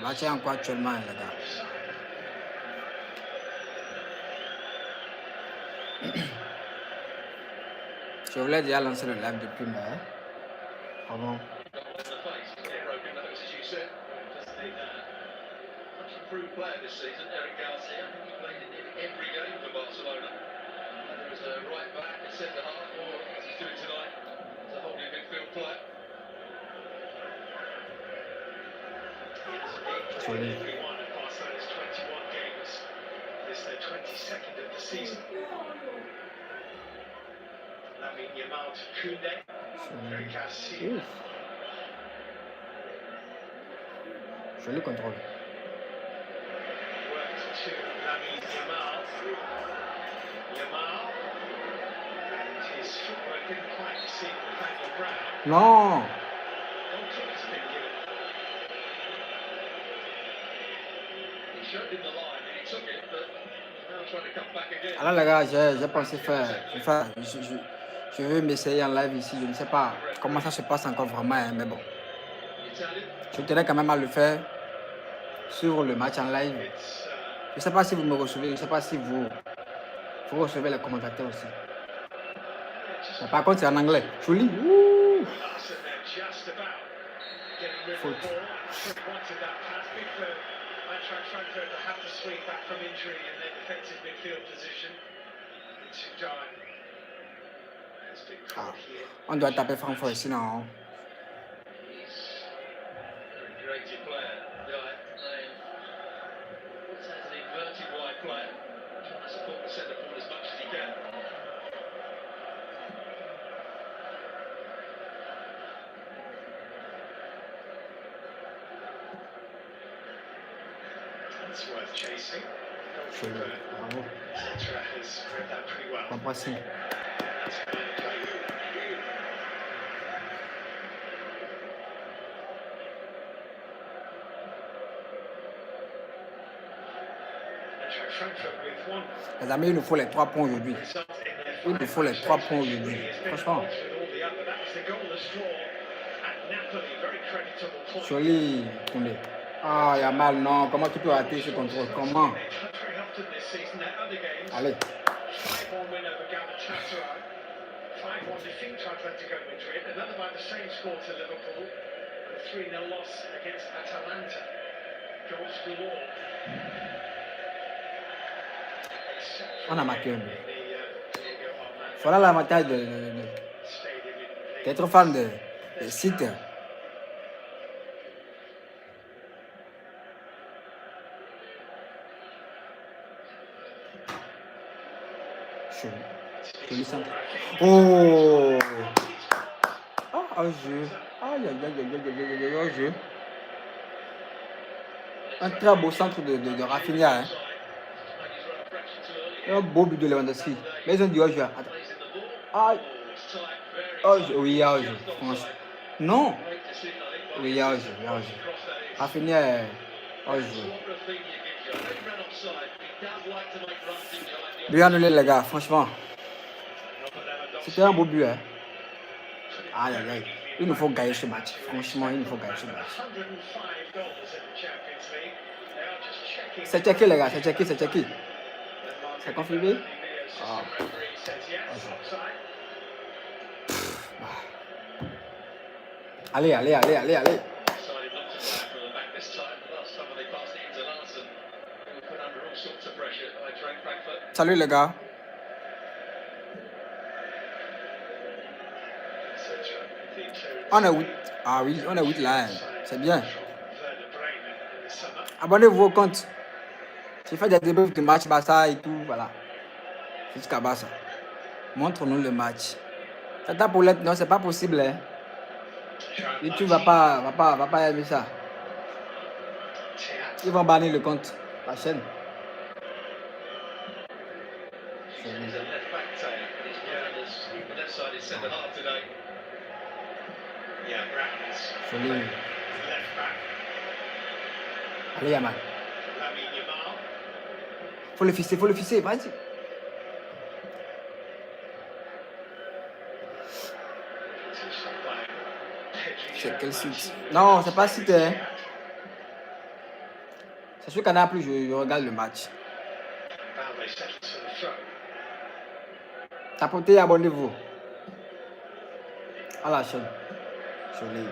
match est encore actuellement, les gars. Je voulais déjà lancer le live depuis, mais pardon. Improved player this season, Eric Garcia. I think he played in nearly every game for Barcelona. Whether as a right back, a centre half, or as he's doing tonight, as a holding midfield player. Sorry. Everyone at Barcelona's 21 games. This is their 22nd of the season. Lamine Yamal to Koundé. Eric Garcia. Joli contrôle. To Lamine Yamal. Yamal. And his footwork didn't quite deceive Nathaniel Brown. Non. Don't kick has been given. He showed him the line and he took it, but now trying to come back again. Alors les gars, j'ai pensé je veux m'essayer en live ici. Je ne sais pas comment ça se passe encore vraiment, hein, mais bon. Je tenais quand même à le faire sur le match en live. Je ne sais pas si vous me recevez, je ne sais pas si vous recevez les commentateurs aussi. Mais par contre, c'est en anglais. Joli. Faute. Ah, on doit taper Francfort sinon. Bravo. Compréhension. Les amis, il nous faut les 3 points aujourd'hui. Il nous faut les 3 points aujourd'hui. Franchement. Joli, Koundé. Ah, il y a mal, non. Comment tu peux rater ce contrôle? Comment? Allez. On a marqué un but. Voilà l'avantage d'être fan de site. Joli centre. Oh! Ah, un jeu. Aïe, aïe, aïe, aïe, aïe, aïe, un jeu. Un très beau centre de Rafinha. Hein. Un beau but de Lewandowski. Mais ils ont dit, oh, jeu. Aïe. Oh, oui, oh, jeu. Non. Oui, oh, jeu. Rafinha, oh, jeu. Bien annulé, les gars, franchement. C'était un beau but. Hein. Aïe, aïe, aïe. Il nous faut gagner ce match. Franchement, il nous faut gagner ce match. C'est checké, les gars. C'est checké. C'est confirmé. Ah. Allez. Salut les gars. On est 8. Ah oui, on est 8 là. Hein. C'est bien. Abonnez-vous au compte. J'ai fait des débriefs de match Barça et tout. Voilà. Jusqu'à Barça. Montre-nous le match. Tata Paulette, non, c'est pas possible. Hein. YouTube va pas aimer ça. Ils vont bannir le compte. La chaîne. Joli. Allez, Yamal. Faut le fisser, vas-y. C'est quel site? Non, c'est pas site. Hein. C'est sur Canal+, je regarde le match. Tapotez et abonnez-vous à la chaîne. Joli.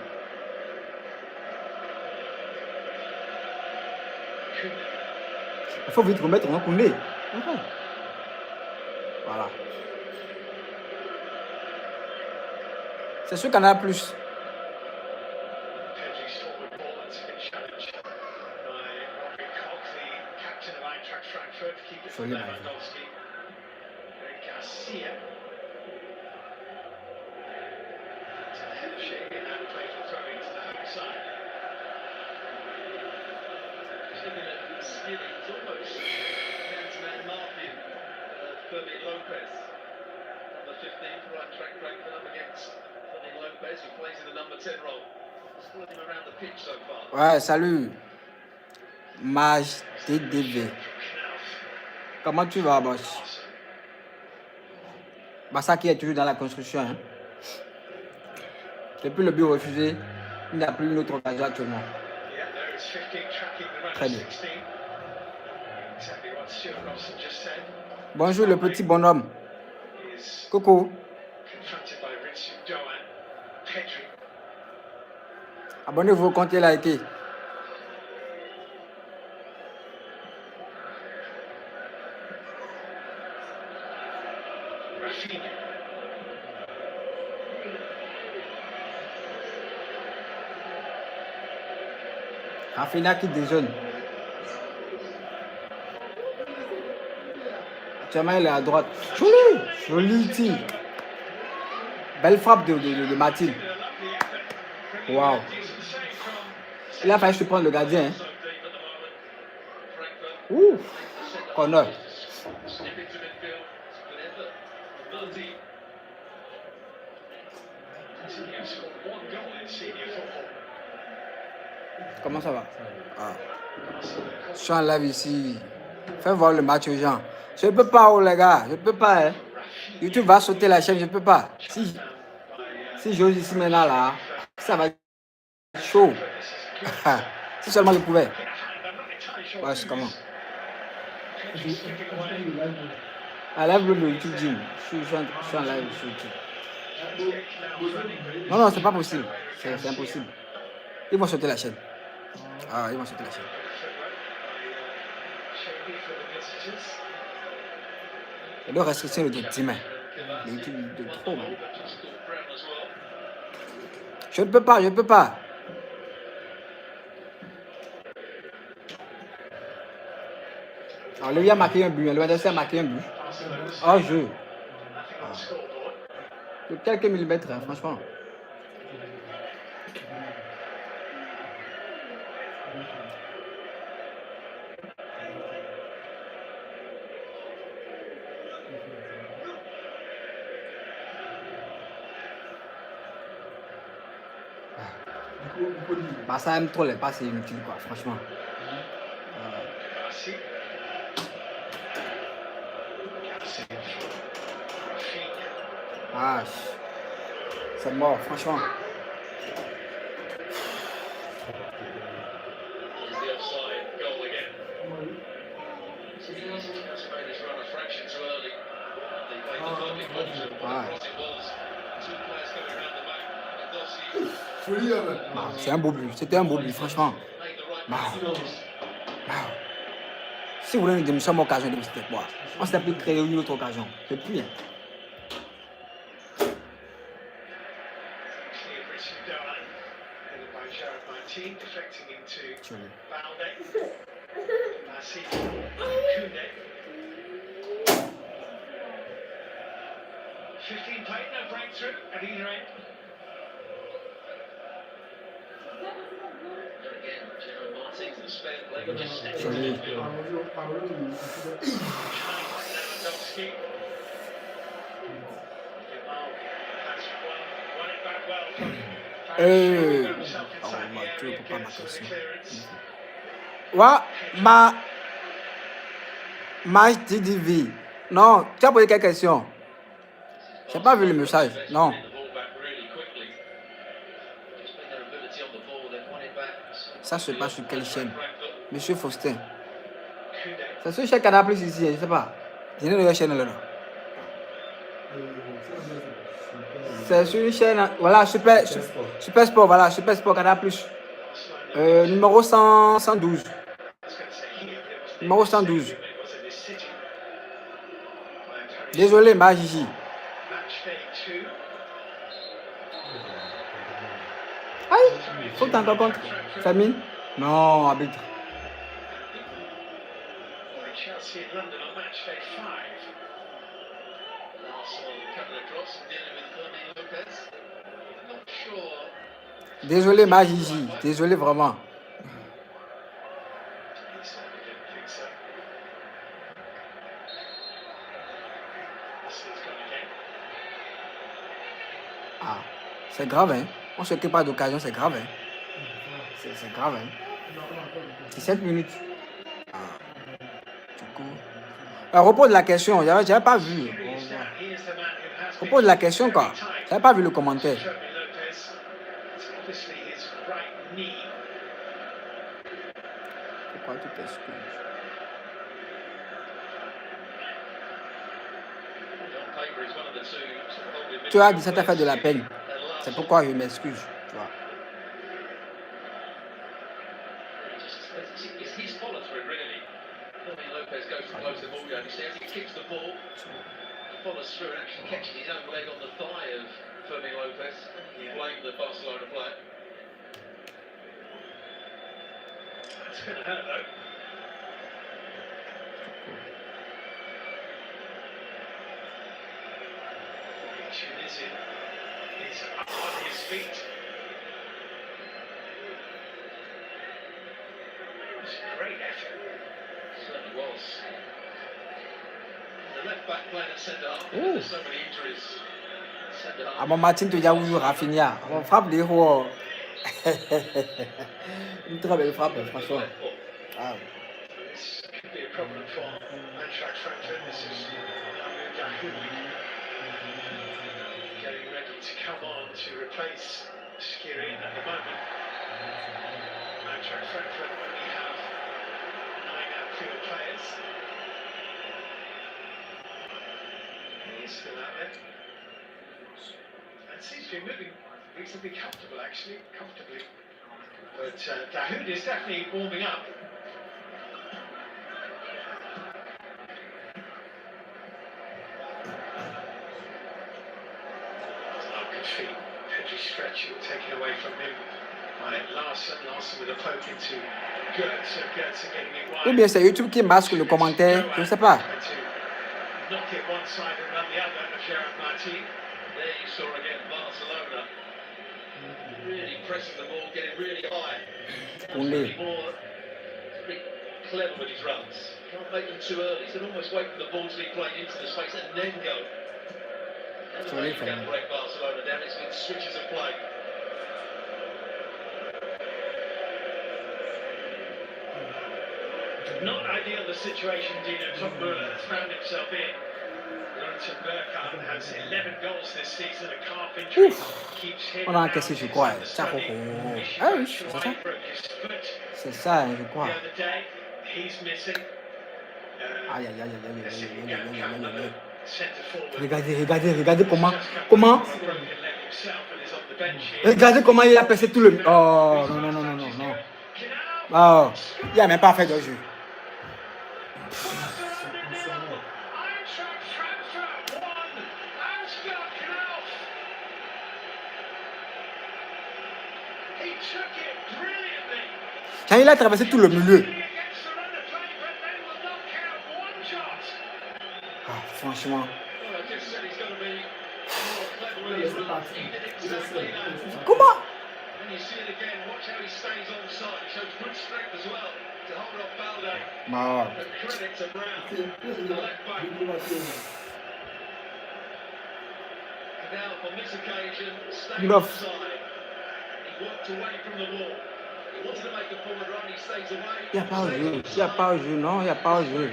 Il faut vite remettre un Koundé. Voilà. C'est sur Canal+. Joli, ma vie. Ouais, salut. Mage TDV. Comment tu vas, boss? Bassa qui est toujours dans la construction. Hein? Depuis le but refusé, il n'y a plus une autre occasion actuellement. Très bien. Bonjour le petit bonhomme. Coucou. Abonnez-vous au compte et likez. Rafina qui déjeune. Actuellement, il est à droite. Joli! Joli tir. Belle frappe de Martin. Waouh. Il a failli se prendre le gardien. Hein. Ouh. Corner. Comment ça va? Ah. Je suis en live ici. Fais voir le match aux gens. Je ne peux pas, oh les gars. Je ne peux pas. Hein. YouTube va sauter la chaîne. Je ne peux pas. Si j'ose ici maintenant là, ça va être chaud. Si seulement je pouvais. Ouais, c'est comment? À live le YouTube Gym. Je suis en live sur YouTube. Non, c'est pas possible. C'est impossible. Ils vont sauter la chaîne. Ah, ils vont sauter la chaîne. Il doit restrictions de 10 mains. Les YouTube de trop. Man. Je ne peux pas, je ne peux pas. Alors, lui a marqué un but, l'adversaire a marqué un but. Oh, jeu. De quelques millimètres, hein, franchement. Bah, ça aime trop les passes inutiles, quoi, franchement. Ah, c'est mort, franchement. C'est un beau but, c'était un beau but, franchement. Si vous voulez une demi-somme occasion de c'était quoi? On s'est plus créer une autre occasion. C'est plus rien. Match TDV. Non, tu as posé quelques questions. Je n'ai pas vu le message. Non. Ça se passe sur quelle chaîne? Monsieur Faustin. C'est sur chaque canal plus ici, je ne sais pas. Je n'ai pas de chaîne là. C'est sur une chaîne, voilà, Super Sport, voilà, Super Sport Canal plus. Numéro 112. Numéro 112. Désolé, ma Gigi. Aïe, faut encore contre. Famine? Non, arbitre. Désolé, ma Gigi. Désolé vraiment. Ah, c'est grave, hein. On ne s'occupe pas d'occasion, c'est grave, hein. C'est grave, hein. 17 minutes. Ah, du coup. Repose la question, j'avais pas vu. Repose la question, quoi. J'avais pas vu le commentaire. Pourquoi tu t'excuses? Tu as dit ça t'a fait de la peine. C'est pourquoi je m'excuse, tu vois. Follows through and actually catches his own leg on the thigh of Fermin Lopez. He blamed the Barcelona player. That's going to hurt though. Tunisian is up on his feet. It's a great effort. Certainly was. Ah bon, Martin, tu as vu Rafinha. On frappe les héros. Une très belle frappe, franchement. Ah. Getting ready to come on to replace Skirin at the moment. Eintracht Frankfurt only have 9 outfield players. He's still out there. And seems to be moving reasonably comfortable, actually. Comfortably. But Dahoud is definitely warming up. Oh, good feet. Pedri stretching, taken away from him by Larson. Larson with a poke into Goetze. Goetze getting it wide. Ou bien c'est YouTube qui masque le commentaire, je ne sais pas. Knock it one side and run the other of Gerard Martin. There you saw again Barcelona really pressing the ball, getting really high. Really more be clever with his runs. Can't make them too early. He's almost wait for the ball to be played into the space and then go. And the way you can break Barcelona down, it's with switches of play. Not ideal the situation Dino Topmüller has found himself in. Jonathan Burkhardt has 11 goals this season. A calf injury keeps him On a encaissé, je crois. Ah oui, c'est ça. C'est ça, je crois. Aïe, aïe, aïe, aïe, aïe, aïe, aïe, aïe. Regardez comment. Regardez comment il a passé tout le. Oh, non, non, non, non, non, non. Oh, il n'a même pas fait de jeu. Quand il a traversé tout le milieu. Ah, franchement. Comment? Bah. Il n'y a pas au jeu, il n'y a pas au jeu, non, il n'y a pas au jeu.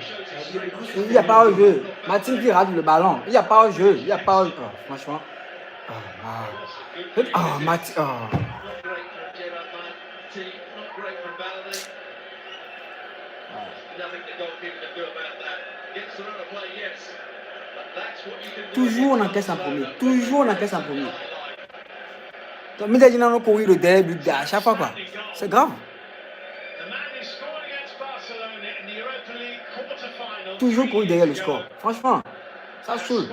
Il n'y a pas au jeu. Martin qui rate le ballon, il n'y a pas au jeu, il n'y a pas au jeu. Oh, franchement. Oh, Martin. Oh. Toujours on encaisse en premier. Toujours on encaisse en premier. Donc, mais déjà, on a couru le derrière but à chaque fois, quoi. C'est grave. Toujours courir derrière le score. Franchement, ça saoule.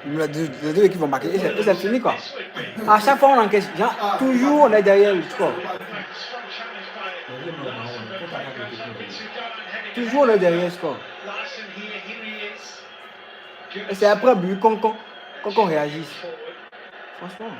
Les deux équipes vont marquer. Et c'est fini, quoi. À chaque fois, on encaisse. Toujours, on est derrière le score. Toujours, on est derrière le score. Et c'est après but qu'on réagit. Franchement.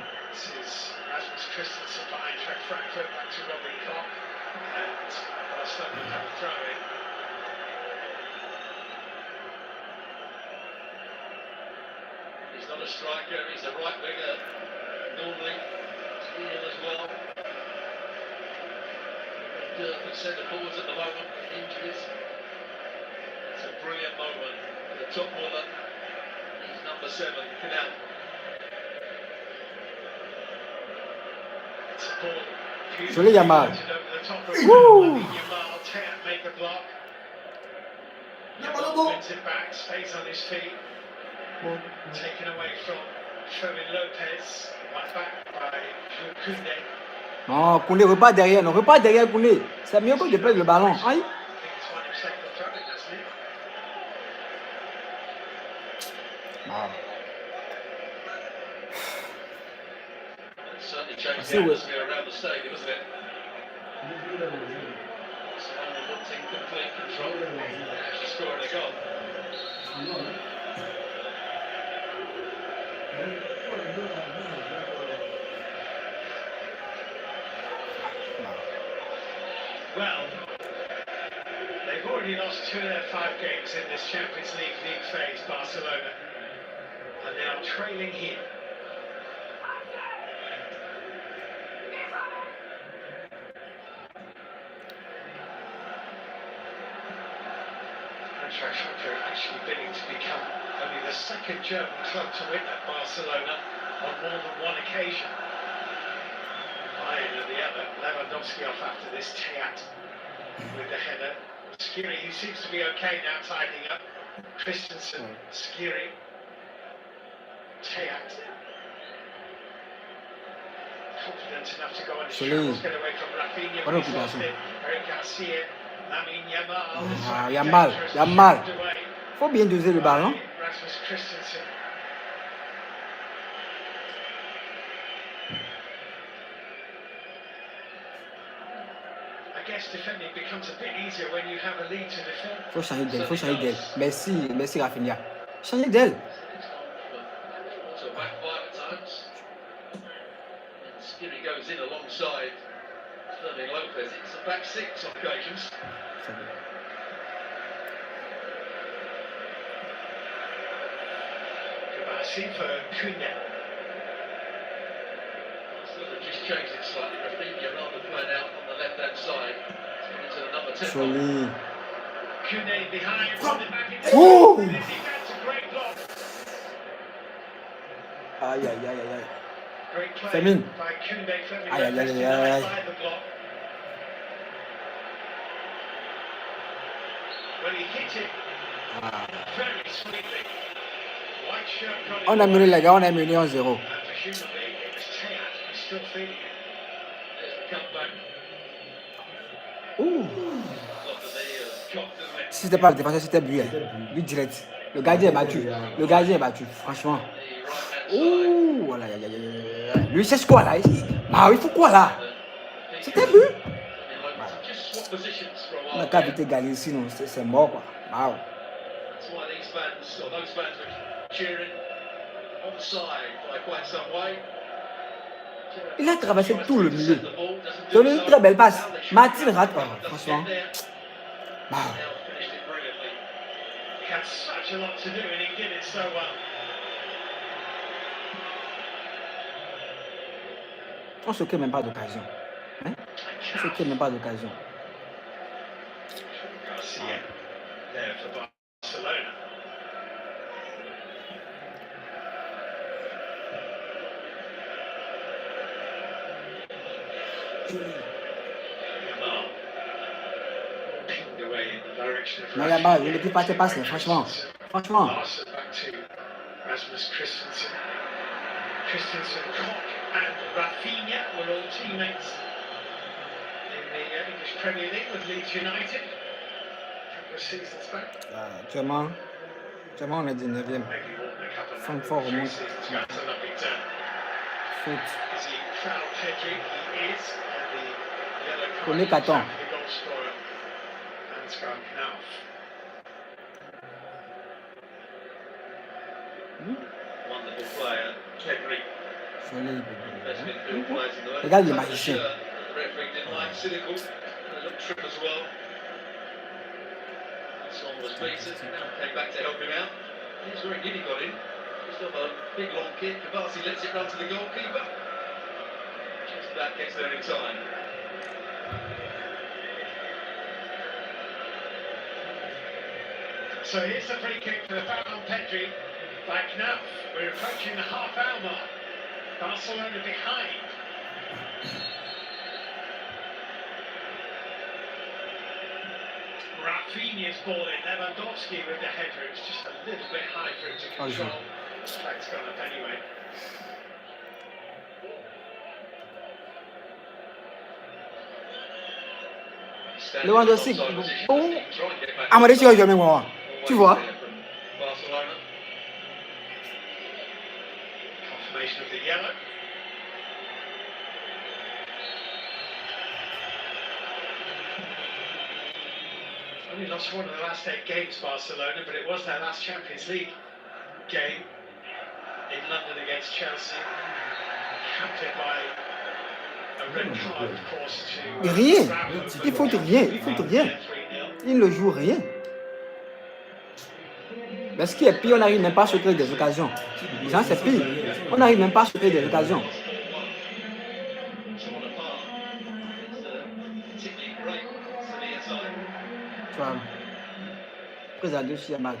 He's not a striker, he's a right winger. Normally, here as well. Good centre forwards at the moment with injuries. It's a brilliant moment for the top corner. He's number 7, Canal. Joli Yamal. Woo! Make the block. Wins it back, stays on his feet. Taken away from Fermin Lopez, right back by Koundé. Non, Koundé repart derrière, non, repart derrière Koundé. C'est mieux que de perdre le ballon. Aïe. Certainly changed the atmosphere around the stadium, isn't it? Someone wanting complete control. Actually scoring a goal. Well, they've already lost 2 of their 5 games in this Champions League phase, Barcelona, and they are trailing here. Francfort actually bidding to become only the 2nd German club to win at Barcelona on more than one occasion. Bayern at the other, Lewandowski off after this, Teat with the header. Skiri, who seems to be okay now, tidying up. Christensen, Skiri, Teat. Confident enough to go on his travels, get away from Rafinha, but he's lost it. Eric Garcia. Yamal. Faut bien doser le ballon. Faut changer d'aile. Merci Rafinha. Changer d'aile. Skiri goes in alongside Fermin Lopez. It's a back 6 on occasions. For Koundé. So they've just changed it slightly. Rafinha rather playing out on the left-hand side. It's into the number 10. Joli. Koundé behind. Oh! That's a great block. Aïe. Great play Fermin. by Koundé. Aïe. By the block. Well, he hit it very sweetly. On a mené les gars, on a mené 1-0. Ouh. Si c'était pas le défenseur, c'était but. But direct. Le gardien est battu. Franchement. Ouh. Voilà. Lui, c'est quoi là? Il faut quoi là? C'était but. On n'a qu'à éviter de gagner sinon c'est mort quoi. Wow. Il a traversé tout le milieu. Donné une très belle passe. Martin rate. Oh, franchement. Wow. On se crée même pas d'occasion. Hein? On se crée même pas d'occasion. away in the direction of Mais là-bas, je ne Rafinha. peux pas te passer, franchement. Franchement. Larson back to Rasmus Christensen. Christensen, Koch and Rafinha were all teammates in the English Premier League with Leeds United a couple of seasons back. Actuellement, on est 19e. Maybe more than a couple of Francfort three remonte. seasons ago. It's a lovely turn. Foot. Is he foul Pedri? He is. And the yellow Premier card carton. for the goal scorer, Ansgar Knauf. Wonderful player, Pedri. Solide. Best midfield players in the world. Regarde les magiciens. The referee didn't like cynical. They looked trip as well. This one was beaten. Now came back to help him out. He's very nearly got in. Just off a big long kick. Kavasi lets it run to the goalkeeper. Just about gets there in time. So here's the free kick for the foul on Pedri by Knauf. We're approaching the half-hour mark. Barcelona behind. Rafinha's ball in. Lewandowski with the header. It's just a little bit high for him to control. Flag's gone up anyway. Lewandowski, bon, Amadé, tu vas jouer avec moi. Tu vois? Barcelona. Confirmation of the yellow. Only lost one of the last 8 games, Barcelona, but it was their last Champions League game in London against Chelsea. Captured by a red card, of course, to Rien. Bravo. Il faut rien. Il faut rien. 3-0. Il ne joue rien. Mais ce qui est pire, on n'arrive même pas à se créer des occasions. Ça, c'est pire. On n'arrive même pas à se créer des occasions. Tu vois, prise à deux, s'il y a mal.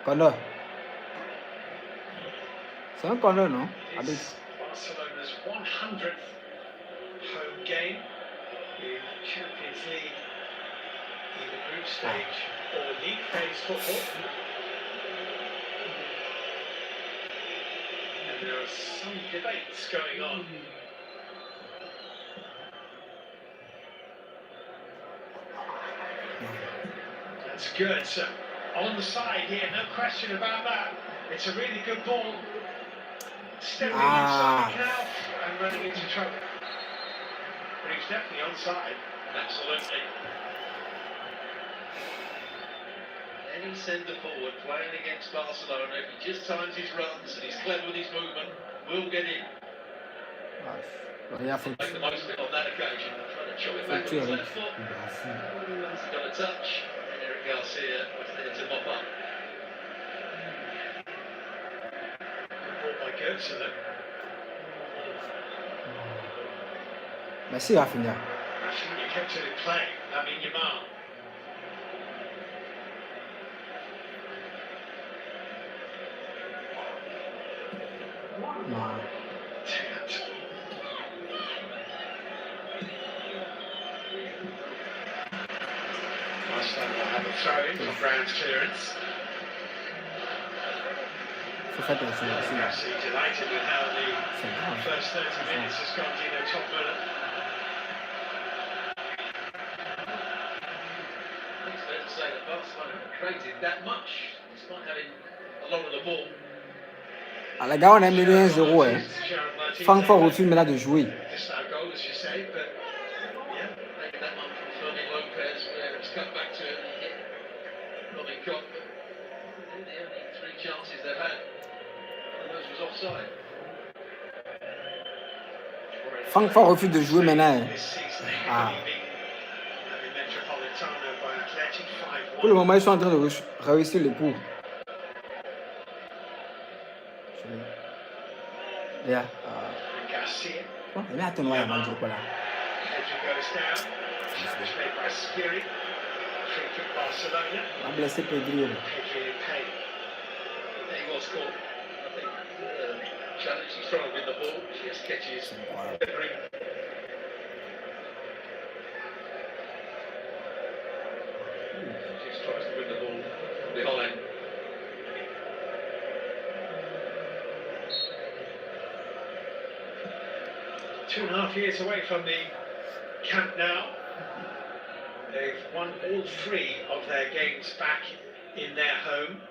Corner. C'est un corner, non? It's Barcelona's 100th home game in Champions League, either group stage or league phase football. And there are some debates going on. That's good. So on the side here, no question about that. It's a really good ball. Stepping inside now and running into trouble. But he's definitely onside. Absolutely. Any centre forward playing against Barcelona, if he just times his runs and he's clever with his movement, will get in. Il y a faute. Make the most of it on that occasion. Trying to chop it back on his left foot. He's got a touch. And Eric Garcia was there to mop up. Ball by Gertsen. Merci, Rafinha. Rafinha kept it in play. Lamine Yamal. Non. Tapped. Barcelona will have a throw in from Brown's clearance. Faut faire attention aussi. Là. Absolutely delighted with how the C'est grave. first 30 minutes has gone. Dino Topmüller. It's fair to say that Barcelona have created that much, despite having a lot of the ball. Ah, les gars, on a mis 1-0. Hein. Francfort refuse maintenant de jouer. Just our goal, as you say, but yeah, maybe that one from Fermin Lopez, where it's cut back to him and hit Robin Koch. But they're the only 3 chances they've had. One of those was offside. Francfort refuse de jouer maintenant. Hein. This season, Ah. heavily beaten at the Metropolitano by Athletic Pour le 5-1. moment, ils sont en train de réussir les coups. Yeah. Garcia. Bon, mais attends, on va manger quoi là. Pedri goes down. Challenge made by Skiri. Free kick Barcelona. On va blesser Pedri. Pedri in pain. He was caught. I think challenge, he's trying to win the ball. She just catches Pedri. 2.5 years away from the camp now. They've won all 3 of their games back in their home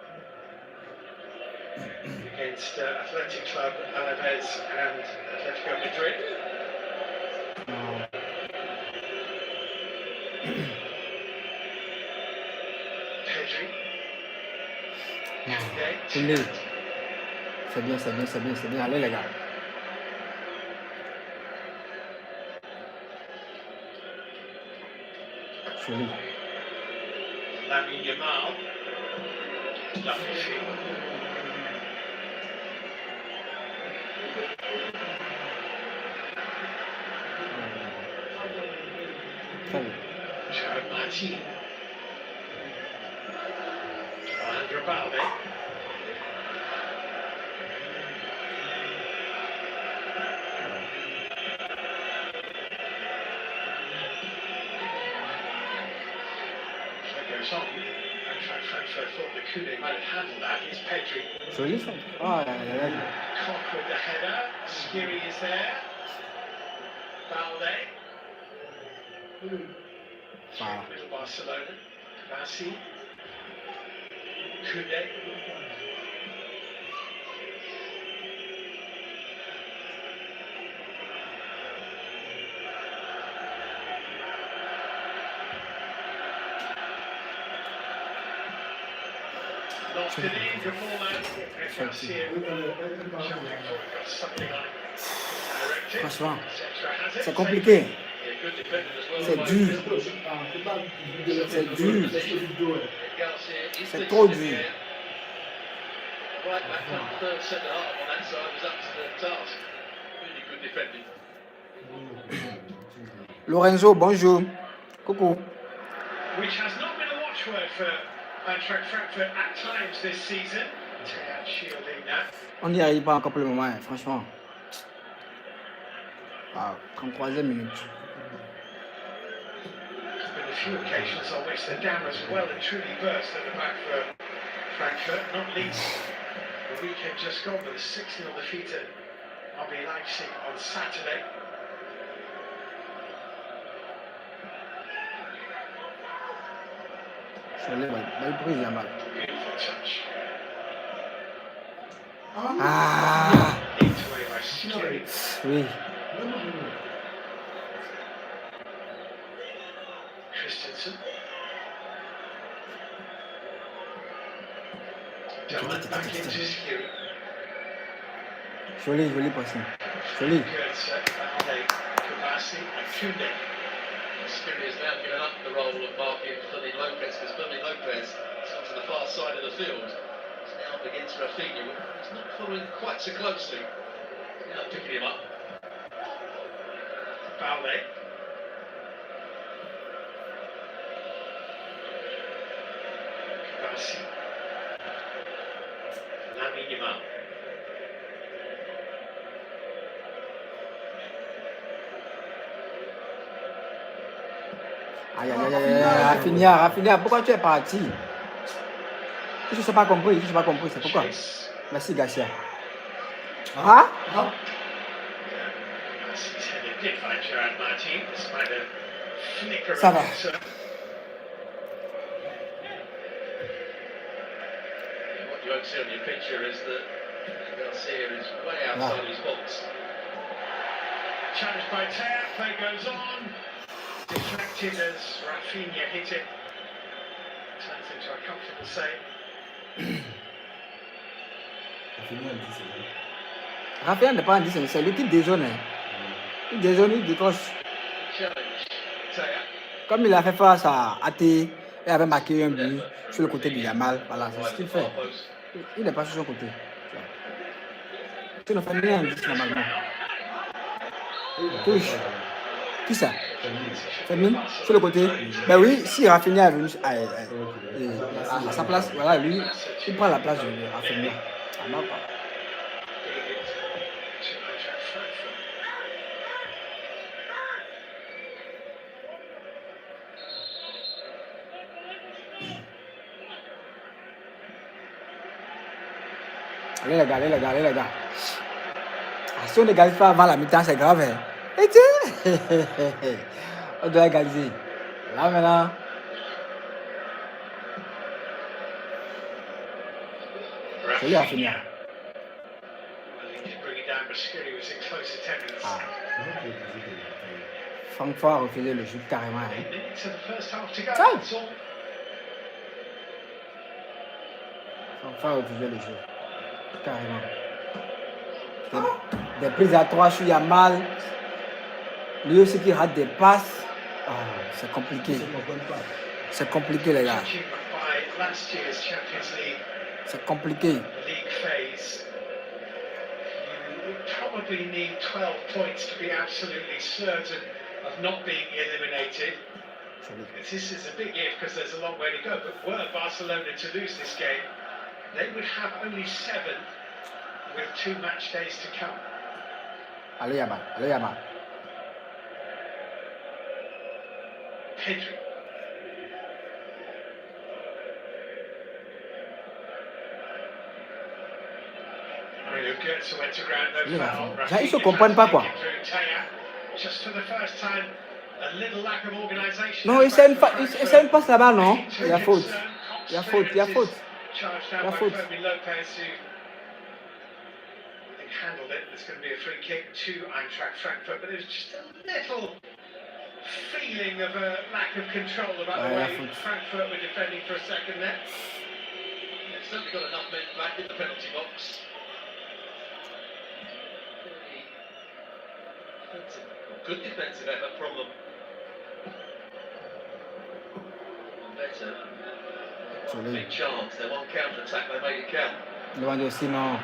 against Athletic Club Alaves and Atletico Madrid. Pedri. Koundé. C'est bien, c'est bien, c'est bien, c'est bien. Allez les gars. Joli. Lamine Yamal. Lovely feet. Très bien. Gerard Martin. Andrew Balde. Goes on. Francfort thought that Koundé might have handled that. It's Pedri. Joli ça. Ah, Koch with the header. Skiri is there. Balde. Wow. Little Barcelona. Bassi. Koundé. Lost it in, good ball there. Garcia. Got something on it. Directed. Franchement, Centra has it. c'est compliqué. Yeah, good defended as well. C'est dur. C'est dur. Garcia is C'est trop decent in dur. the air. Right back on the third centre half on that side was up to the task. Really good defending. Lorenzo, bonjour. Coucou. Which has not been a watchword for Eintracht Frankfurt at times this season. Teyat shielding that. On n'y arrive pas encore pour le moment, hein, franchement. Wow, 33e minute. There's been a few occasions on which the dam has well and truly burst at the back for Frankfurt, not least the weekend just gone with a 6-0 defeat at RB Leipzig on Saturday. Belle prise, Yamal. Beautiful touch. Ah, Nicked away by Skiri. oui. Christensen. Dolan back into Skiri. Joli, joli passing. Joli. Goetze, Balde, Kabassi and Koundé. Skiri has now given up the role of marking Fermin Lopez because Fermin Lopez has gone to the far side of the field. It's now up against Rafinha. He's not following quite so closely. Now picking him up. Balde. Kabassi. Lamine Yamal. Aïe, aïe, aïe, aïe, Rafinha, pourquoi tu es parti? Je ne sais pas compris, c'est pourquoi. Chase. Merci, Garcia. Ah? He's headed did find Gerard Martin, despite a flicker of Ça va. concern. What you won't see on your picture is that Garcia is way outside his box. Challenged by Teyat, play goes on. Deflected as Rafinha hit it. Turns into a comfortable save. Rafinha n'est pas un 10, c'est lui qui dézone. Il dézone, il décroche. Challenge. Teyat. Comme il a fait face à AT, il avait marqué un but sur le côté de Yamal. Voilà, c'est ce qu'il fait. Il n'est pas sur son côté. Tu ne fais rien en 10 normalement. Touche. Qui ça? Fermin sur le côté. Ben oui, si Rafinha est venu à sa place, voilà, lui, il prend la place de Rafinha. Ah non, pas. Allez les gars. Ah, si on n'égalise pas avant la mi-temps, c'est grave. Hein. Et tu on doit égaliser. Là maintenant. C'est lui à finir. Ah. Francfort a refusé le jeu carrément. Hein. Francfort a refusé le jeu. Carrément. Des prises à 3 sur Yamal. Lui aussi qui rate des passes. Oh, c'est compliqué. C'est compliqué les gars. C'est compliqué. You probably need 12 points to be absolutely certain of not being eliminated. This is a big if because there's a long way to go. But were Barcelona to lose this game, they would have only 7 with 2 match days to come. Allez Yamal, allez Yamal. Pedri. Ils ne se comprennent pas quoi. Non, il s'est une passe là-bas, non? Il y a faute. Il y a faute, il y a faute. Il y a faute. Handled it. There's going to be a free kick to Frankfort, but there's just a little feeling of a lack of control about the way Frankfurt were defending for a second there. They've certainly got enough men back in the penalty box. Good defensive effort from them. Better. Big chance. Their one counter attack, they made it count. Loin de sinon.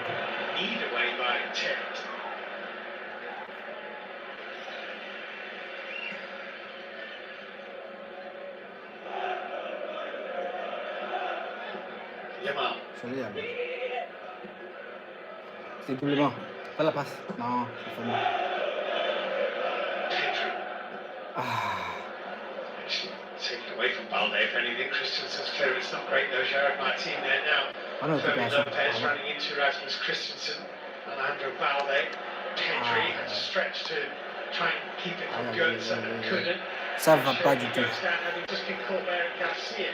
Either way by intent. Yamal. C'est doublement. Pas la passe. Non, c'est fini. Taken away from Balde, if anything. Christensen's clear. It's not great though. Jared Martin there now. Fermin Lopez running into Rasmus Christensen. Alejandro Balde. Pedri had to stretch to try and keep it from Götze and couldn't. Ça va pas du tout. Having just been caught there at Garcia.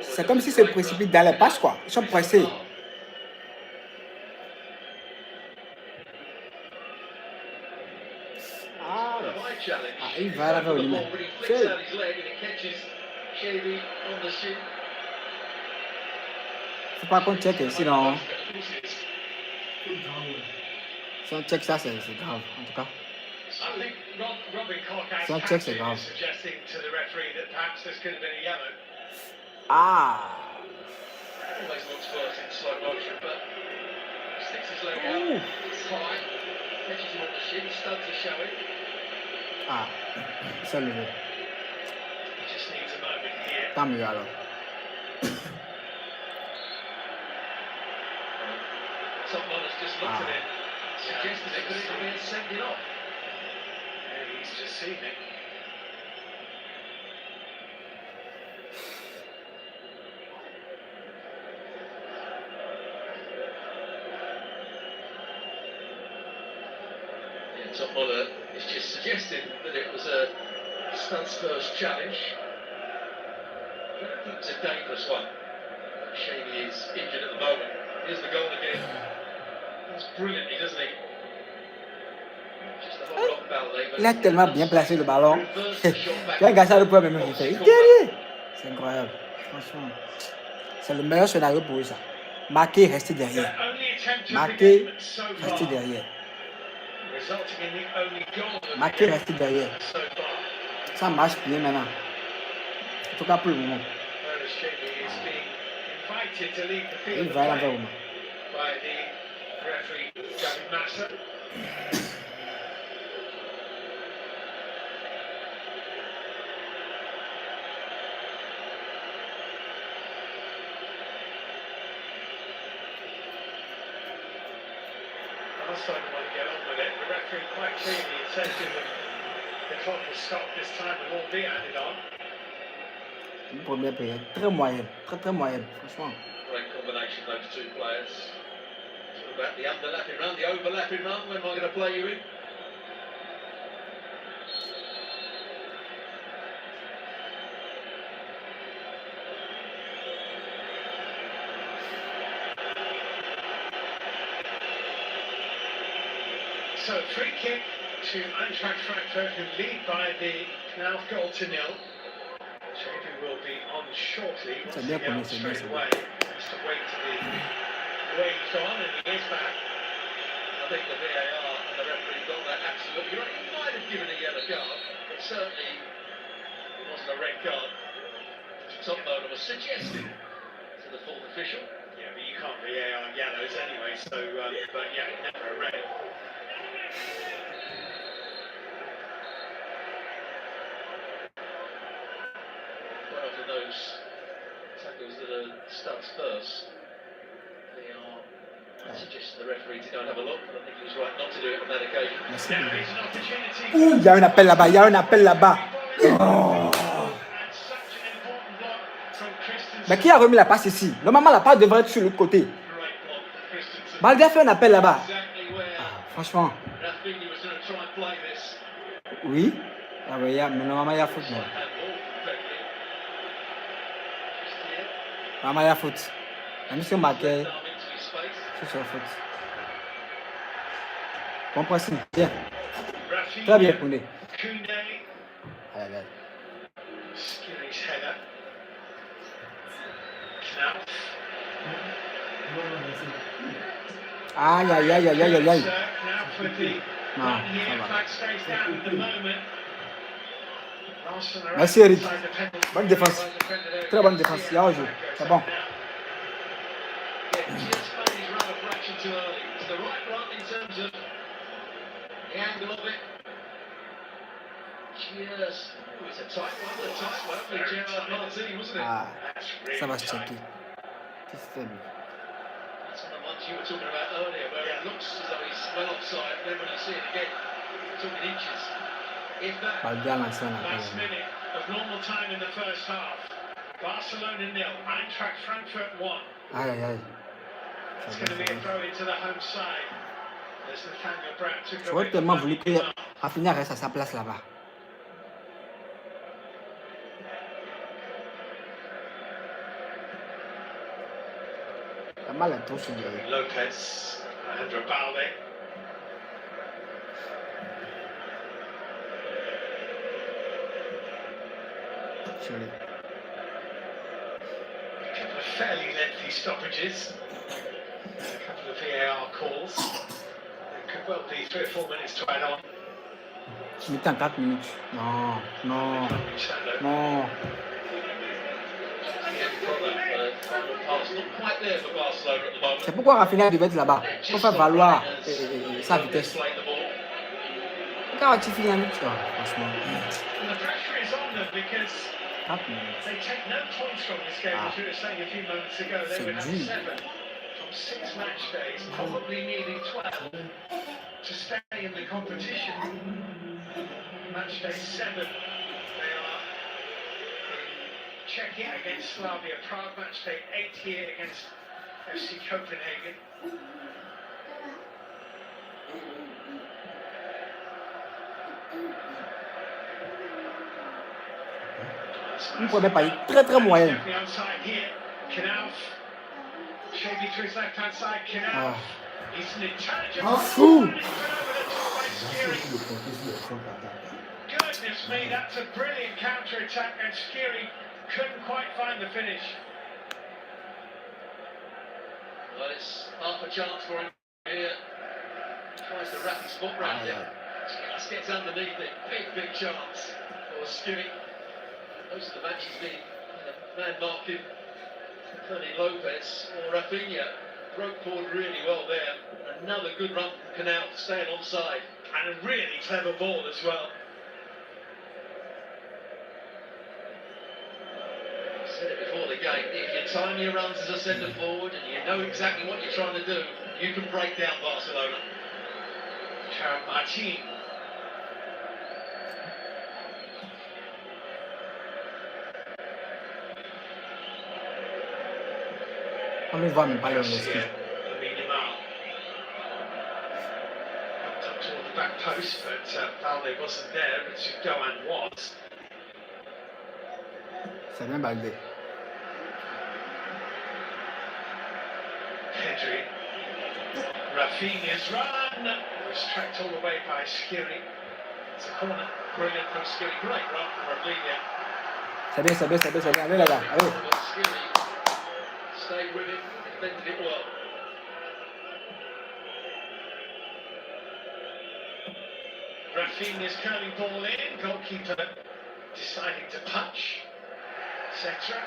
C'est comme si se précipitent dans les passes quoi. Ils sont pressés. Il va là-bas au limite. Faut pas qu'on check ici, non. Si on check ça, c'est grave, en tout cas. Si on check, c'est grave. Ah. Ah, c'est levé. Tant mieux alors. Someone has just looked at it, suggested it, but it's been sending off. Yeah, he's just seen it. Yeah, Top Muller is just suggesting that it was a Studs first challenge. I don't think it's a dangerous one. Shavy is injured at the moment. Here's the goal again. That's brilliantly, doesn't he? Just a hold on Balde. Il a tellement bien placé le ballon. Tu as gagné le point même. Il fait derrière. C'est incroyable. Franchement, c'est le meilleur scénario pour eux ça. Marquer, rester derrière. Marquer, rester derrière. Marquer, rester derrière. Ça marche bien maintenant. En tout cas pour le moment. Il va là-bas au moment. Last time they want to get on with it, the referee quite clearly said to them the clock will stop this time and will be added on. Une première période très moyenne, très moyenne, franchement. Great combination those two players. about the underlapping run, the overlapping run. When am I going to play you in? So free kick to Eintracht Frankfurt, who lead by the Knauf goal to nil. Xavi will be on shortly. Once he gets straight away, has to wait to be waved on, and he is back. I think the VAR and the referee got that absolutely right. He might have given a yellow card, but certainly it wasn't a red card. Top loader was suggesting to the fourth official. Yeah, but you can't VAR yellows anyway, so but yeah, never a red. Quite often those tackles that are studs first, they are suggesting the referee to go and have a look, but I think he was right not to do it on that occasion. Now here's an opportunity. Ouh, il y a un appel là-bas, il y a un appel là-bas. Oh. Mais qui a remis la passe ici? Normalement, la passe devrait être sur l'autre côté. Balde a fait un appel là-bas. Franchement. Oui. Ah oui, mais normalement, il y a faute. Normalement, il y a faute. La mission marquée. C'est sur la faute. Bon pressing. Bien. Très bien, Koundé. Allez. Aïe, aïe, aïe, aïe, aïe, aïe. Non, ça va. Merci Eric. Bonne défense. Très bonne défense. Il y a un jeu. C'est bon. Ah, ça va se checker. Qu'est-ce que c'est? That's one of the ones you were talking about earlier, where it looks as though he's well offside, then when you see it again, talking inches. If that last minute of normal time in the first half, Barcelona 0, Eintracht Frankfurt 1. Aïe, aïe, aïe. It's going to be a throw into the home side. There's Nathaniel Brown took away. J'aurais tellement voulu que Rafinha reste à sa place là-bas. Mal trop sur Lopez, Alejandro Balde. Surely. A couple of fairly lengthy stoppages. A couple of VAR calls. It could well be 3 or 4 minutes to add on. Je m'étais en 4 minutes. Non, non, non. C'est pourquoi Rafinha devait être là-bas. Il faut faire valoir sa vitesse. Quand tu finis un minute, franchement. 4 minutes. Ah, c'est dur. From 6 match days, probably needing 12 to stay in the competition. Match day 7, they are in Czechia against Slavia Prague. Match day 8 here against FC Copenhagen. Une première paille très très moyenne. Xavi to his left-hand side, Knauf. He's an intelligent Fou. Goodness me, that's a brilliant counter-attack, and Skiri couldn't quite find the finish. Well, it's half a chance for him here. Tries to wrap his foot round it. Just gets underneath it. Big chance for Skiri. Most of the match has been man marking. Tony Lopez or Rafinha broke forward really well there. Another good run from Knauf, staying onside, and a really clever ball as well. I said it before the game, if you time your runs as a centre forward and you know exactly what you're trying to do, you can break down Barcelona. Gerard Martin. On ne voit même pas le ski. post, but Valde wasn't there, but Doan was. C'est bien Balde. Pedri. Rafinha's run was tracked all the way by Skiri. It's a corner. Brilliant from Skiri. Great run from Rafinha. C'est bien, c'est bien, c'est bien, c'est bien. Allez, les gars, allez. Skiri stayed with it, defended it well. Rafinha's curling ball in, goalkeeper deciding to punch, etc.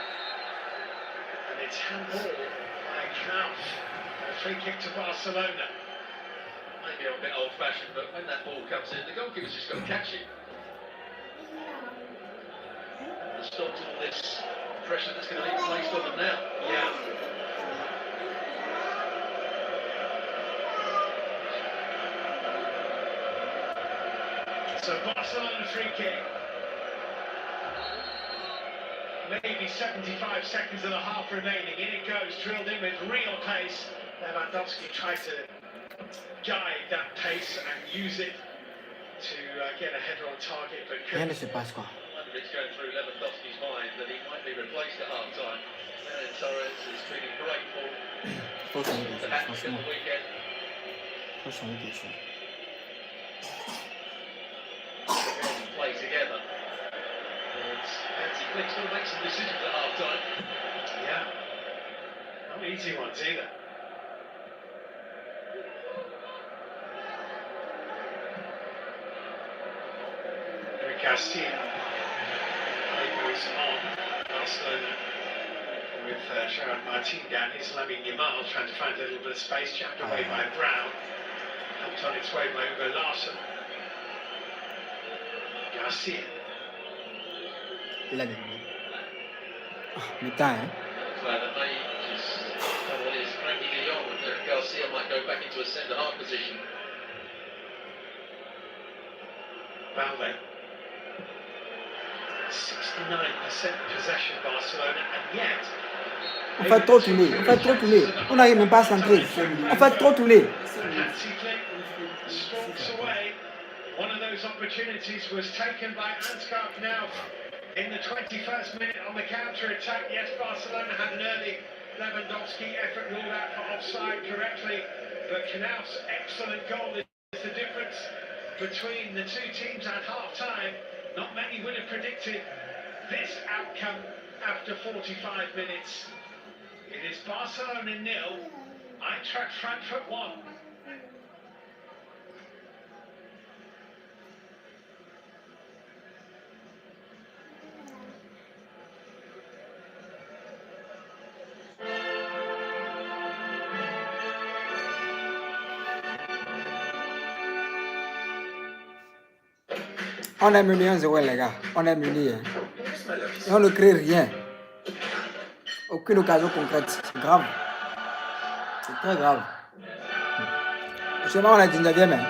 And it's handball by Knauf. A free kick to Barcelona. Maybe a bit old-fashioned, but when that ball comes in, the goalkeeper's just got to catch it. And stop all this pressure that's going to be placed on them now. Yeah. So Barcelona free kick. Maybe 75 seconds and a half remaining. In it goes, drilled in with real pace. Lewandowski tried to guide that pace and use it to get a header on target, but Rien ne couldn't. se passe, quoi. I wonder if it's going through Lewandowski's mind that he might be replaced at half-time. And Torres is feeling grateful Faut changer for quelque the chose, hat-trick franchement. of the weekend. Faut changer quelque chose. Play together. And Hansi Flick's got to make some decisions at half-time. Yeah. Not easy ones either. Garcia. Play goes on. Barcelona with Sharon Martin down. Here's Lamine Yamal trying to find a little bit of space, chapped away by Brown. Helped on its way by Hugo Larsson. Garcia. Il a des mi-temps, hein. That may just what is Frankie de Jong, and Garcia might go back into a centre-half position. Valde. 69% possession Barcelona, and yet On fait trop tourner, on fait trop tourner. On n'arrive même pas à centrer. On fait trop tourner. Hansi Flick stalks away. One of those opportunities was taken by Ansgar Knauf in the 21st minute on the counter-attack. Yes, Barcelona had an early Lewandowski effort ruled out for offside correctly, but Knauf's excellent goal is the difference between the two teams at half-time. Not many would have predicted this outcome after 45 minutes. It is Barcelona 0, Eintracht Frankfurt 1. On a mené 1-0, les gars. On a mené. Hein. Et on ne crée rien. Aucune occasion concrète. C'est grave. C'est très grave. Justement, on a 19e. Hein.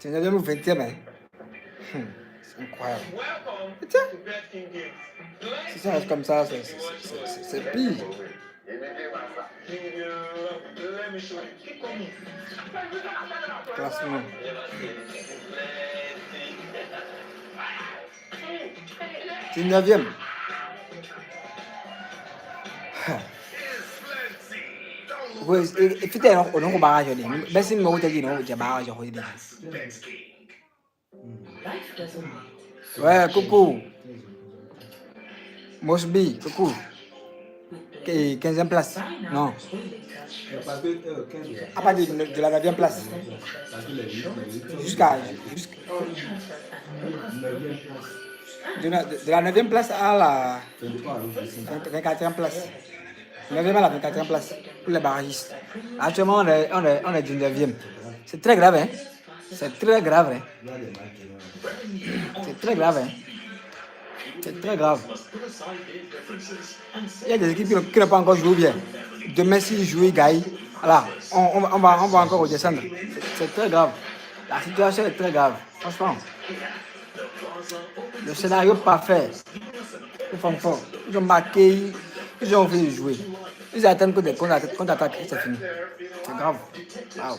19e ou 20e. Hein. C'est incroyable. Et tiens. Si ça reste comme ça, c'est pire. Classement. 19e. If you don't know barrage, best in motor, you know, the barrage of it. Ouais, coucou. Mosby, coucou. 15e place. Non. À partir de la 9e place. Jusqu'à. De la 9e place à la 24e place. 9e à la 24e place pour les barragistes. Actuellement, on est 19e. C'est très grave, hein? C'est très grave, hein? C'est très grave, hein? C'est très grave. Il y a des équipes qui n'ont pas encore joué bien. Demain, s'ils jouent, ils gagnent. Voilà, on va encore redescendre. C'est très grave. La situation est très grave. Franchement. Le scénario parfait. Pour Francfort. Ils ont marqué, ils ont envie de jouer. Ils attendent que des contre-attaques, c'est fini. C'est grave. Wow.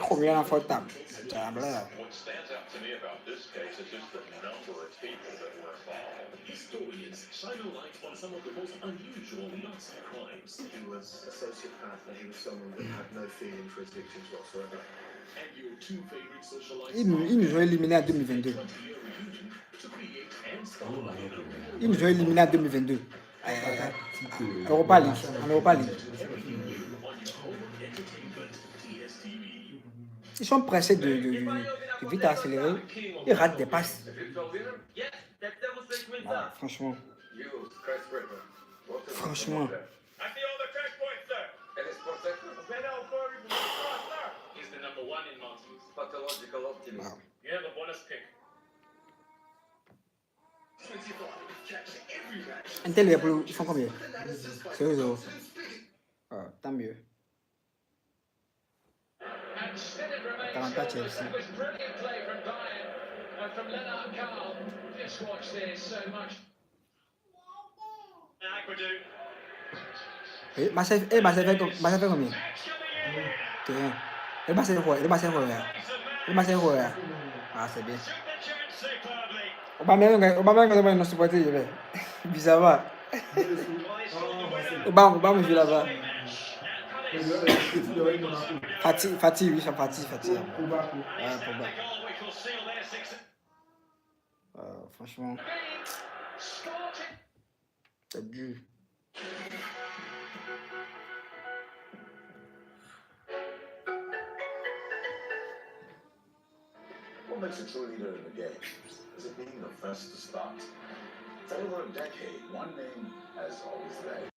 combien d'enfants tape? What stands out to me about this case is just the number of people that were involved. Historians shine a light on some of the most unusual Nazi crimes. He was a sociopath and he was someone that had no feeling for his victims whatsoever. And your two favorite socialites Ils nous ont éliminés en 2022. to create and starlight. Ils nous ont éliminés en 2022. Europa League. En Europa League. Ils sont pressés de vite accélérer. Ils ratent des passes. Ah, franchement. Franchement. Wow. Intel Liverpool, ils font combien? 0-0. Tant mieux. Atalanta Chelsea. Marseille fait combien? Le Marseille joueur. Ah, c'est bien. Obama nous supporter, je vais. Bizarrement. Obama joue là-bas. Fatih, oui, Fatih. Franchement, c'est dur. What makes a true leader in the game is it being the first to start. For over a decade, one name has always led.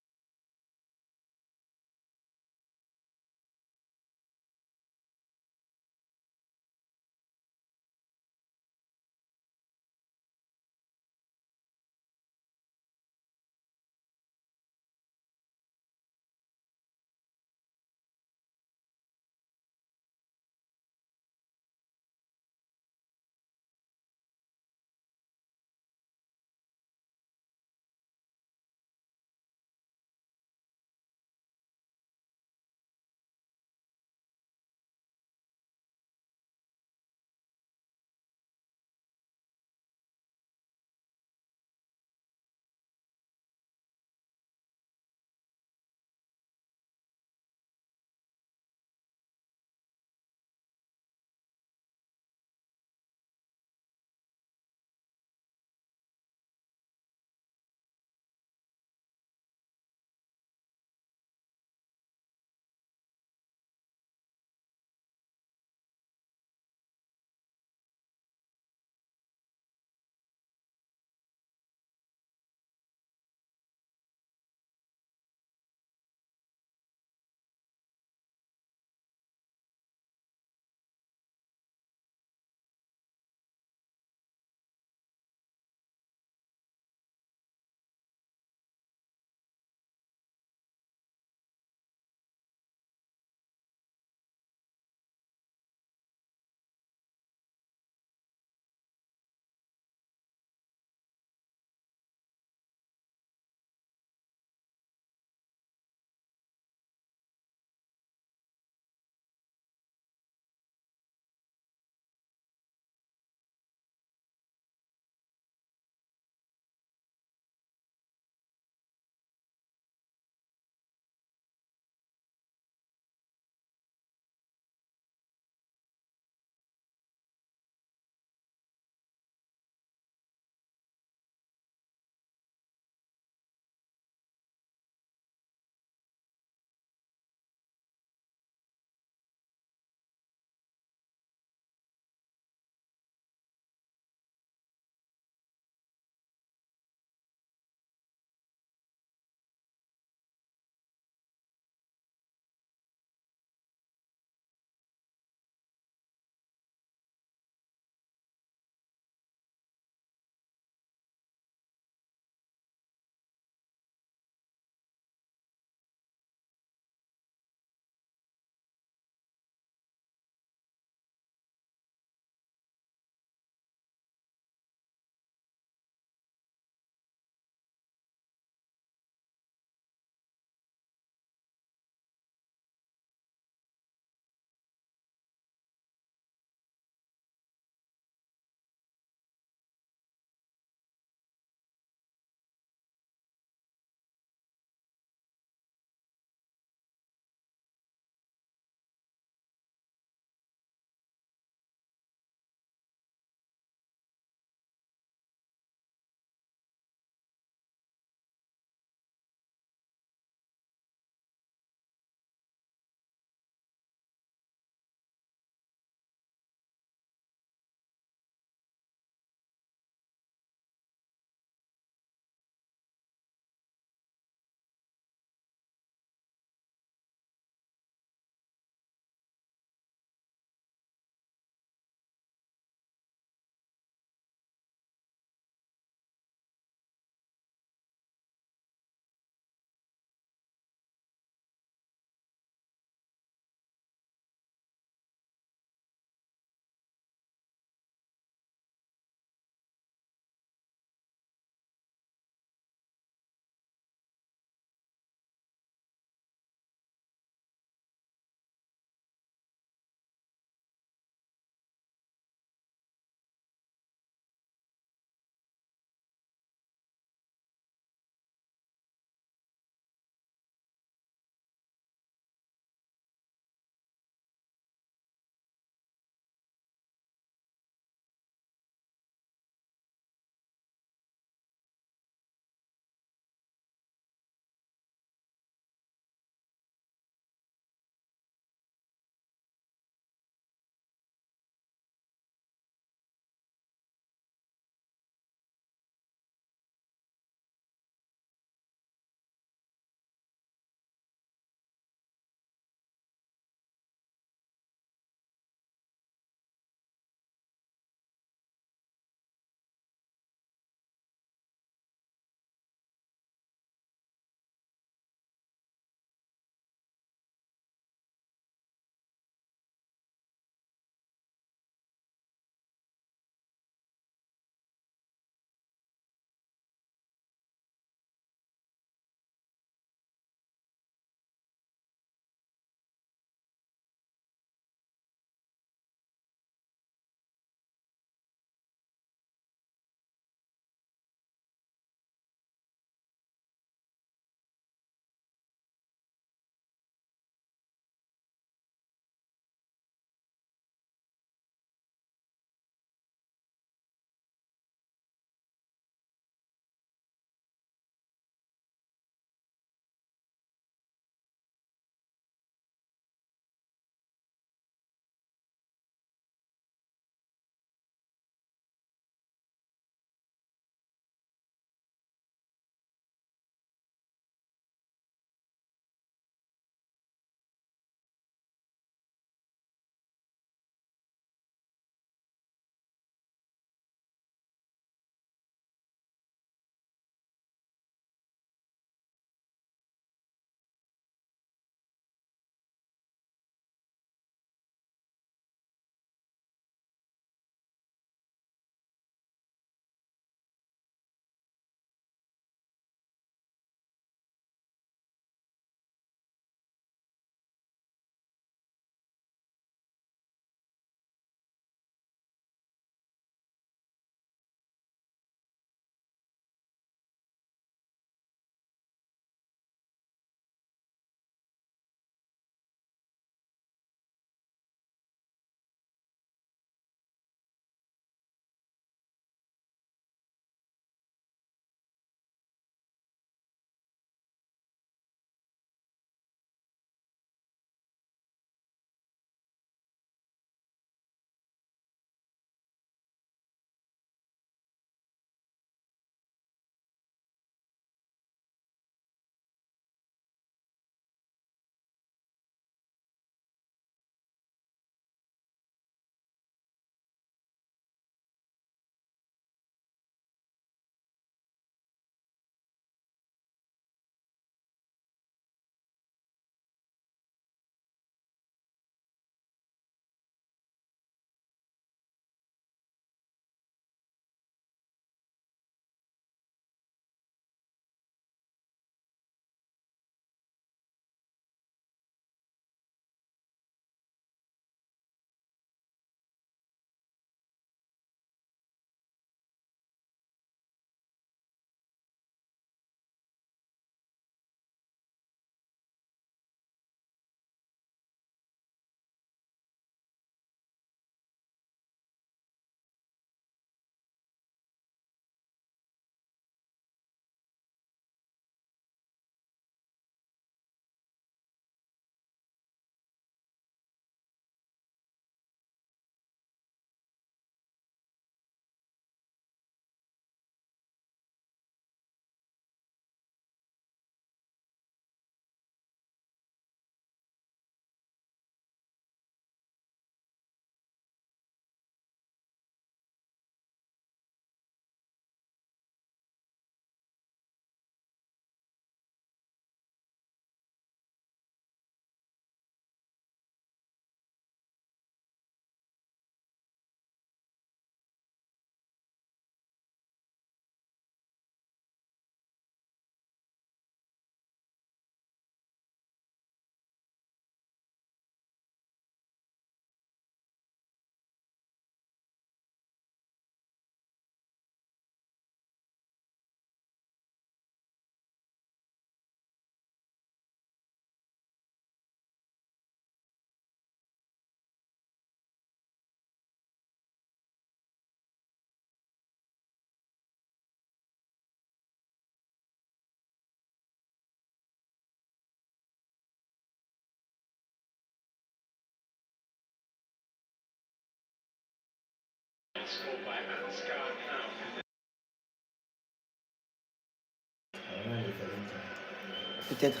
Peut-être.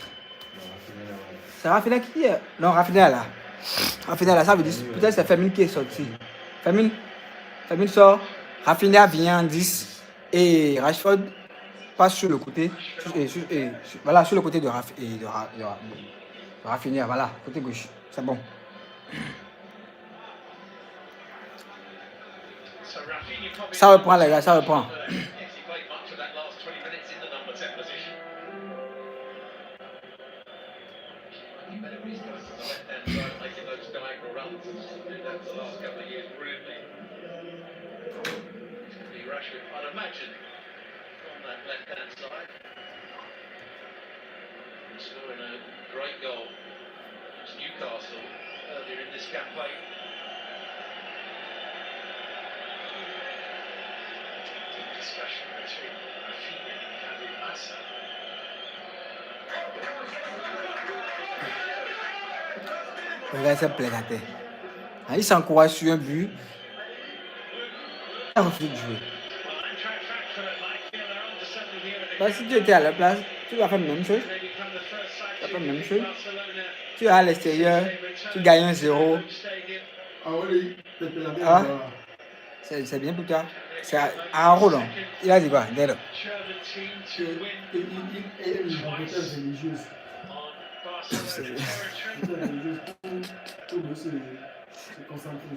C'est Rafinha qui est. Non, Rafinha là. Rafinha là, ça veut dire. Peut-être c'est Famine qui est sorti. Famine sort. Rafinha vient en 10. Et Rashford passe sur le côté. Voilà, sur le côté de Rafinha. Voilà, côté gauche. C'est bon. Ça reprend, les gars, ça reprend. I'd imagine on that left-hand side, scoring a great goal against Newcastle earlier in this campaign. Deep discussion between Rafinha and Massa. Regarde cette plaisanterie. Il s'encourage sur un but. Il refuse de jouer. Bah, si tu étais à la place, tu vas faire la même chose. Tu vas faire la même chose. Tu es à l'extérieur, tu gagnes un 0. Ah oui, Ah, c'est bien pour toi. C'est un rôle. Il a dit quoi? Dès une compétence religieuse. Se concentrer.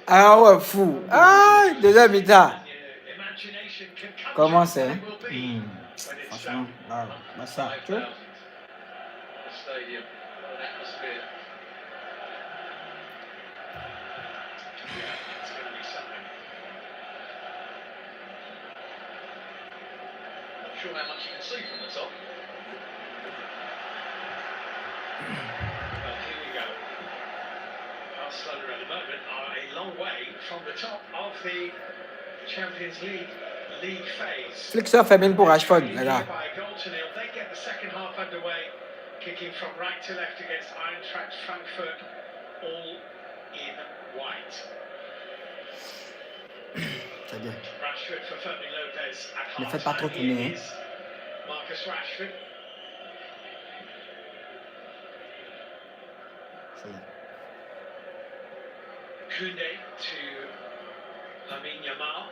Ah ouais, fou. Ah, deuxième mi-temps. Comment c'est? Franchement, bah ça, tu vois? Sure how much you can see from the top. Well, here we go. Barcelona at the moment are a long way from the top of the Champions League phase. Flexion féminine pour Rashford, les gars. By a goal to nil, they get the second half underway, kicking from right to left against Eintracht Frankfurt, all in white. C'est bien. Rashford for Fermin Lopez at Ne faites pas trop tourner. Marcus Rashford. Koundé to Lamine Yamal.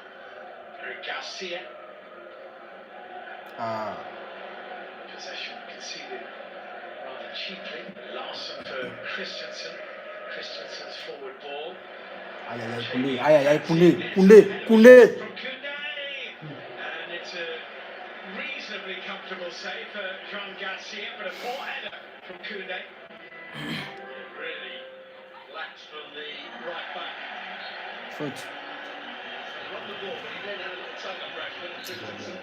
Eric Garcia. Possession conceded rather cheaply. Larson for Christensen. Christensen's forward ball. Koundé. From Koundé. And it's a reasonably comfortable save for Jean Garcia, but a poor header from Koundé. Really lax from the right back. Faute. He won the ball, but he then had a little tug on Rashford and Christensen.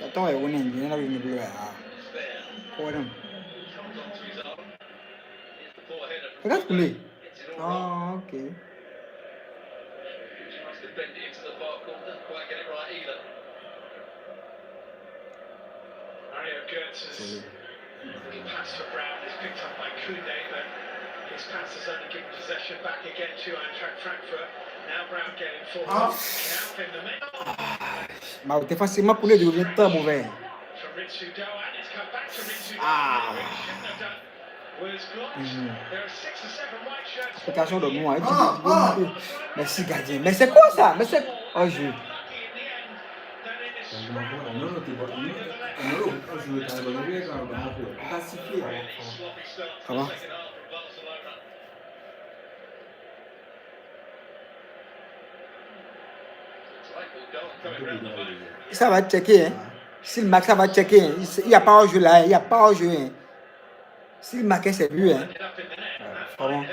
Attends, il y a une bleue. Pour Comes onto his arm. Here's the poor header from Regarde Koundé. Gets it all wrong. Ok. He tries to bend it into the far corner, doesn't quite get it right either. Mario Götze's little pass for Brown is picked up by Koundé, but his pass has only given possession back again to Eintracht Frankfurt. Now Brown getting forward. Now in the middle. Ma défensivement, Koundé devient très mauvais. From Ritsu Doan, it's come back to Ritsu Doan. Shouldn't have done. Was blocked. There are 6 or 7 white shirts. Application de moi. Merci, gardien. Mais c'est quoi ça? Mais c'est. Oh, je. Comment? Ça va checker. Hein. Si le Max, ça va checker. Hein. Il n'y a pas au jeu là. Il n'y a pas au jeu. Hein. Si le marquait, c'est lui. Hein. Vraiment.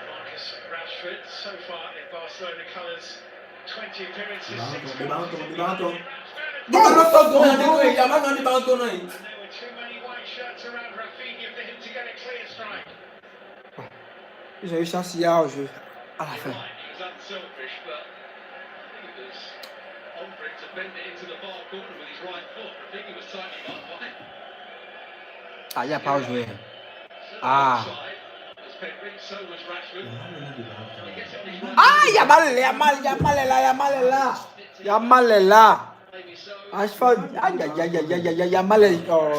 Marcus Rashford, so far in Barcelona colours, 20 appearances, 6 Le goals. ballon. And there were too many white shirts around Rafinha for him to get a clear strike. Ils ont eu chance hier au jeu. À la fin. He was unselfish, but he was to bend it into the far corner with his right foot. I think he was tightly marked by. Ah, il n'y a pas à jouer. Ah. So was Rashford. He gets it on his right. Ah, Yamal est là. Yamal est là. Maybe so. Ashford, Yamal est. Oh,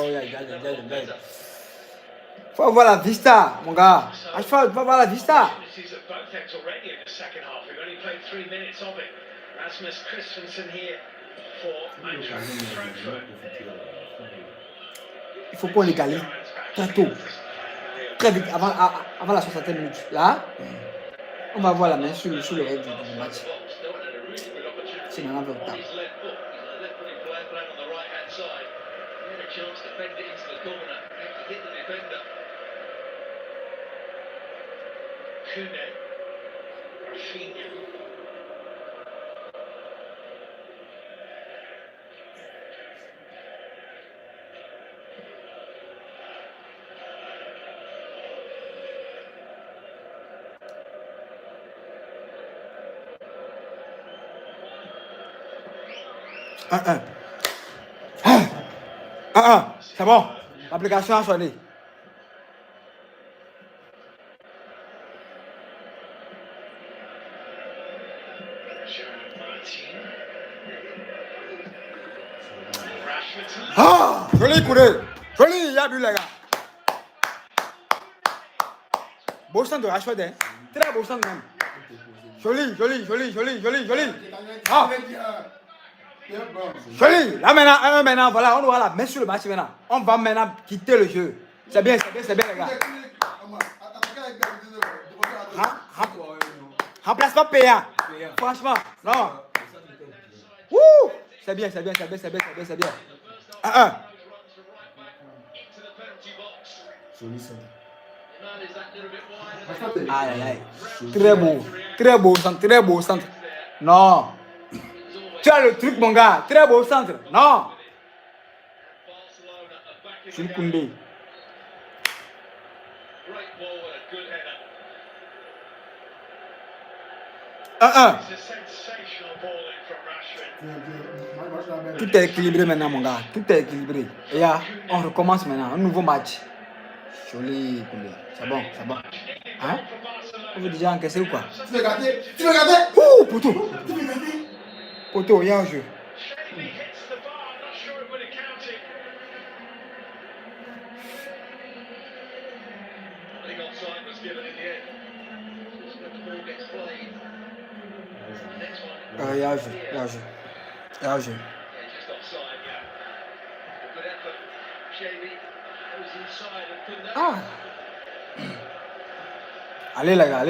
faut voir la vista, mon gars. Ashford, faut voir la vista. Opportunities at both ends already in the second half. We've only played 3 minutes of it. Rasmus Christensen here for Francfort. Il faut qu'on légalise très tôt. Très vite, avant la 60e minute. Là, on va voir la main sur le reste du match. C'est maintenant le temps. C'est bon. L'application a sonné. Ah, joli couré. Joli, il y a bu les gars. Beau centre de Rashford, hein. Très beau centre même. Joli. Ah. Joli. Là maintenant, voilà, on doit la mettre sur le match maintenant. On va maintenant quitter le jeu. C'est bien les gars. Remplacement payant. Franchement, non. Wouh. C'est bien. 1-1. Aïe. Très beau centre. Non. Tu as le truc, mon gars. Très beau centre. Non. Je suis Koundé. Tout est équilibré maintenant, mon gars. Tout est équilibré. Et là, on recommence maintenant. Un nouveau match. Joli, Koundé. C'est bon. Hein? On veut déjà encaisser ou quoi? Tu veux garder? Ouh, poteau. Poteau, il y a un jeu. Il y a un jeu. Ah. Allez les gars.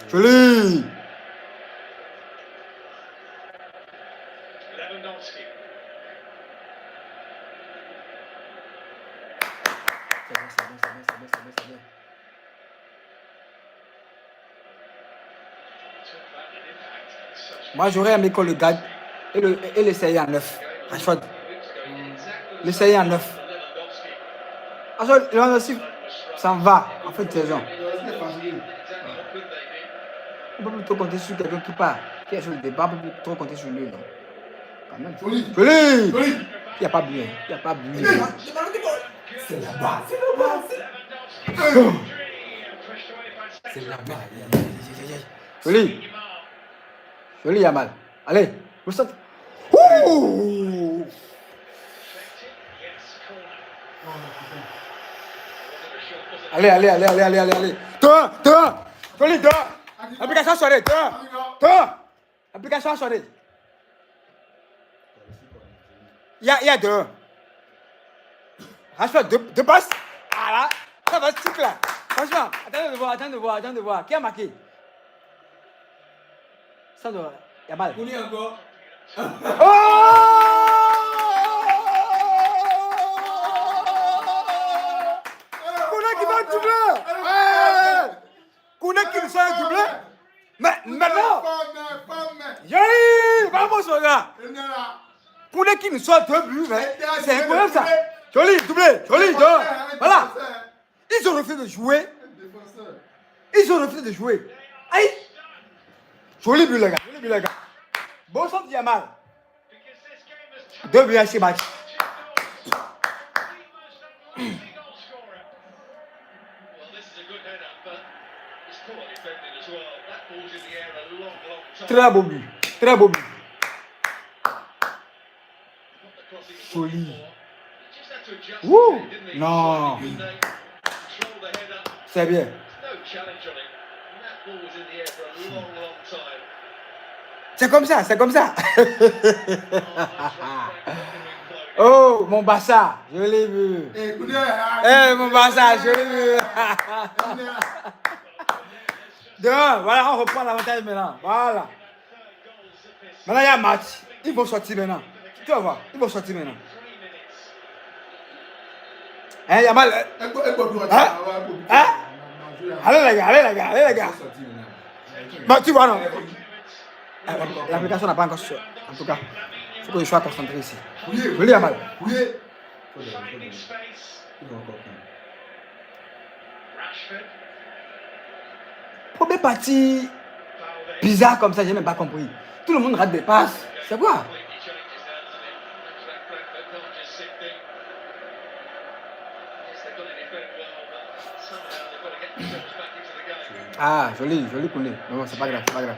Joli. C'est bien. Moi, j'aurais aimé qu'on le garde et l'essayer en 9. Rashford. L'essayer en 9. Rashford, Lewandowski s'en va en fin de saison. On peut plutôt compter sur quelqu'un qui part. Qui est sur le départ, on peut plutôt compter sur lui. Non? Quand même. Joli. Il n'y a pas but. C'est là-bas. Joli Yamal. Allez, le centre. Ouh! Allez. 2-1. Joli 2-1. Application soirée. 2-1. Application soirée. Il y a 2-1. Rashford, deux passes. Ah là, ça va se là. Franchement, attends de voir. Qui a marqué? Ça doit. Yamal. On y est encore. Koundé qui va doubler. Koundé qui nous fait un doublé. Mais maintenant. Joli. Vamos, mon gars. Koundé qui nous sort 2 buts. C'est incroyable ça. Joli, doublé. Joli, 2. Voilà. Ils ont refusé de jouer. Aïe. Joli but, les gars. Joli but, les gars. Bon centre, Yamal. 2 buts à 6 matchs. Très beau but. Très beau but. Joli. Wouh. Non. C'est bien. C'est comme ça, c'est comme ça. Oh, mon Barça, je l'ai vu. Mon Barça, je l'ai vu. Donc, voilà, on reprend l'avantage maintenant. Voilà. Maintenant, il y a un match. Ils vont sortir maintenant. Tu vas voir, ils vont sortir maintenant. Hein, il y a mal. Hein? Allez, les gars, allez, les gars, allez, les gars. Bon, tu vois, non? L'application n'a pas encore sorti. En tout cas, il faut que je sois concentré ici. Oui, il y a mal. Oui. Première partie bizarre comme ça, j'ai même pas compris. Tout le monde rate des passes. C'est quoi? Ah, joli, joli Koundé. Non, c'est pas grave, c'est pas grave.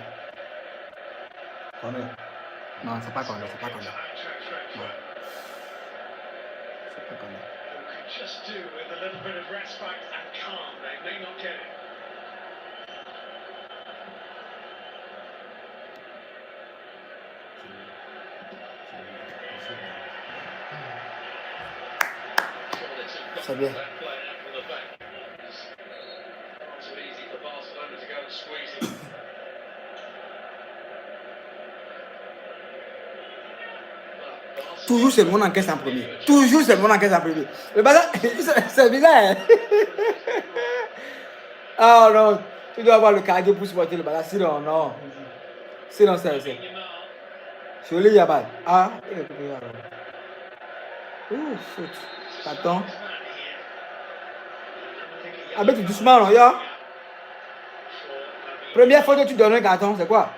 Non, c'est pas Koundé, c'est pas Koundé. Non. C'est pas Koundé. C'est bien. Toujours c'est mon enquête en premier. Toujours c'est mon enquête en premier. Le bazar, c'est bizarre. Oh non, tu dois avoir le cardio pour supporter le bazar. Sinon, non. Sinon, c'est. Joli Yamal. Ah, foot. Carton. Avec doucement, non, ya. Première fois que tu donnes un carton, c'est quoi?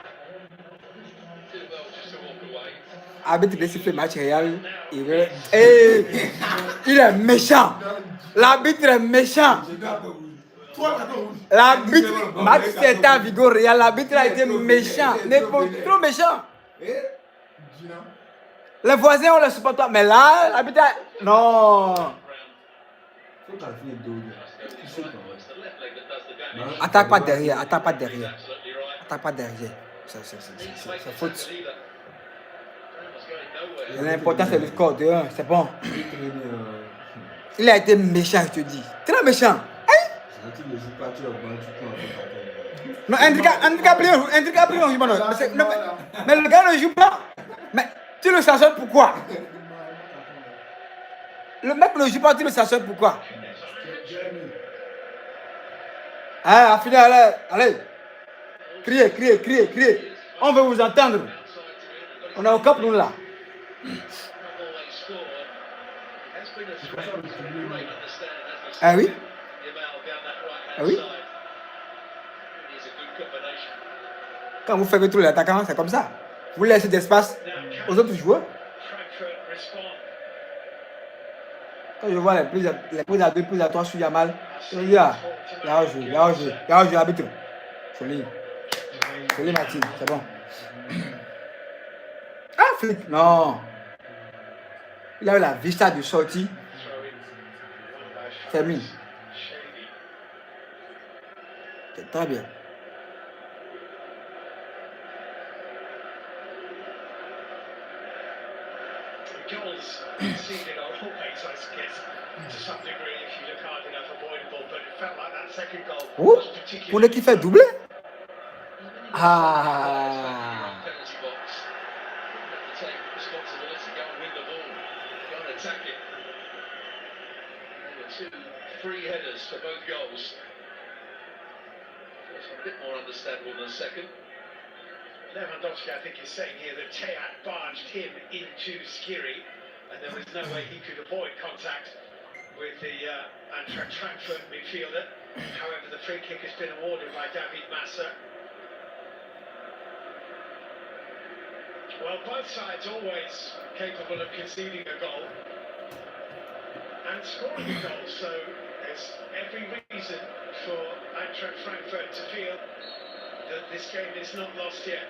Arbitre de siffler match réel. Il est méchant. L'arbitre est méchant. L'arbitre, match c'était à Vigo Real. L'arbitre a été méchant. Mais trop méchant. Les voisins ont le supporter. Mais là, l'arbitre a... Non. Attaque pas derrière. Attaque pas derrière. Attaque pas derrière. C'est faute. L'important c'est le score de 1, c'est bon. Il a été méchant, je te dis. Très méchant. Non, Indrica pris on joue pas. Mais le gars ne joue pas. Mais tu le sanctionnes pourquoi? Le mec ne joue pas, tu le sanctionnes pourquoi? Ah, à finir, allez. Criez. On veut vous entendre. On est au cap, nous là. Ah oui? Ah oui? Quand vous faites tous les attaquants, c'est comme ça. Vous laissez d'espace aux autres joueurs. Quand je vois les prises à 2, prises à 3 sur Yamal, je me dis, ah, il y a un jeu, arbitre. Joli Martine, c'est bon. Ah, flic, non. Il a eu la vista de sortie. Termine. C'est très bien. Oh, pour l'équipe fait doubler. Ah. Free headers for both goals. First one a bit more understandable than the second. Lewandowski, I think, is saying here that Teat barged him into Skiri, and there was no way he could avoid contact with the Francfort midfielder. However, the free kick has been awarded by David Massa. Well, both sides always capable of conceding a goal and scoring a goal, so there's every reason for Eintracht Frankfurt to feel that this game is not lost yet.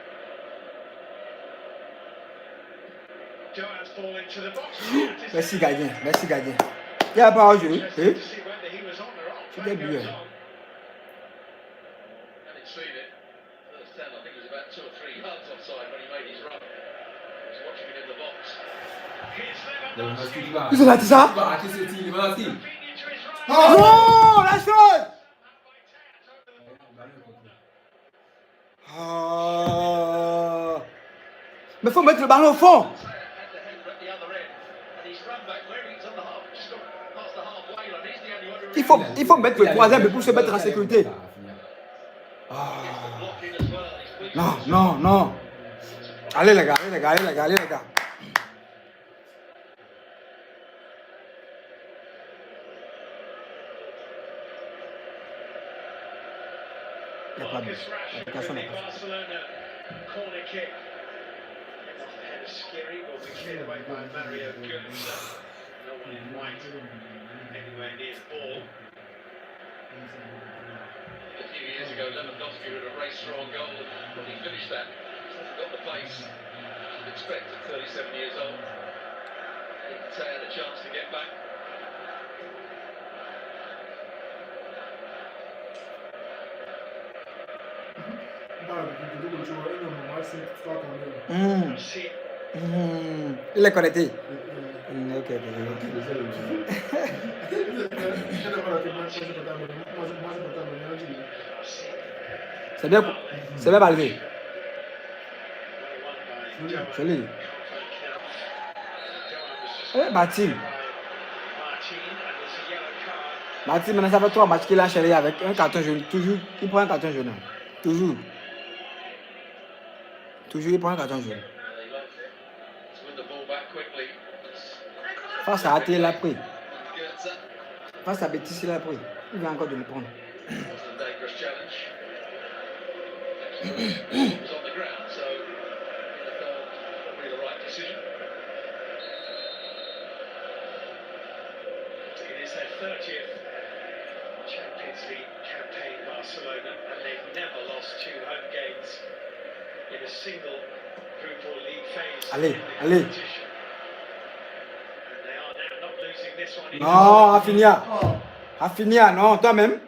Joan's ball into the box. Merci gardien, merci gardien. Il n'y a pas hors-jeu. Interesting to see whether he was on or off. C'est Play bien goes bien. on. Hadn't seen it. First 10, I think it was about 2 or 3 yards offside when he made his run. He was watching it in the box. Here's Lewandowski. Ils ont raté ça? Rafinha to his right. Non, la chose! Ah. Mais faut mettre le ballon au fond. Il faut mettre le troisième pour se mettre en sécurité. Ah. Non, non, non. Allez les gars, allez les gars, allez les gars, allez les gars. Il n'y a pas de l'application n'a pas fait. Barcelona corner kick. Off the head of Skiri will be cleared away by Mario Götze. No one in white anywhere near the ball. A few years ago, Lewandowski would have raced for on goal when he finished that. He hasn't got the pace you'd expect at 37 years old. Didn't had a chance to get back. Il est connecté. Ok, ok. C'est bien malgré. Joli. Martin. Martin, maintenant ça fait 3 matchs qu'il a enchaîné avec un carton jaune. Toujours, il prend un carton jaune. Toujours. Toujours, il prend un carton jaune. Face à AT, il a pris. Face à Betis, il a pris. Il vient encore de le prendre. It is their 30th Champions League campaign, Barcelona, and they've never lost 2 home games in a single group or league phase. Allez, in the allez. competition. And they are now not losing this one. Non, Rafinha. Rafinha, non, toi-même.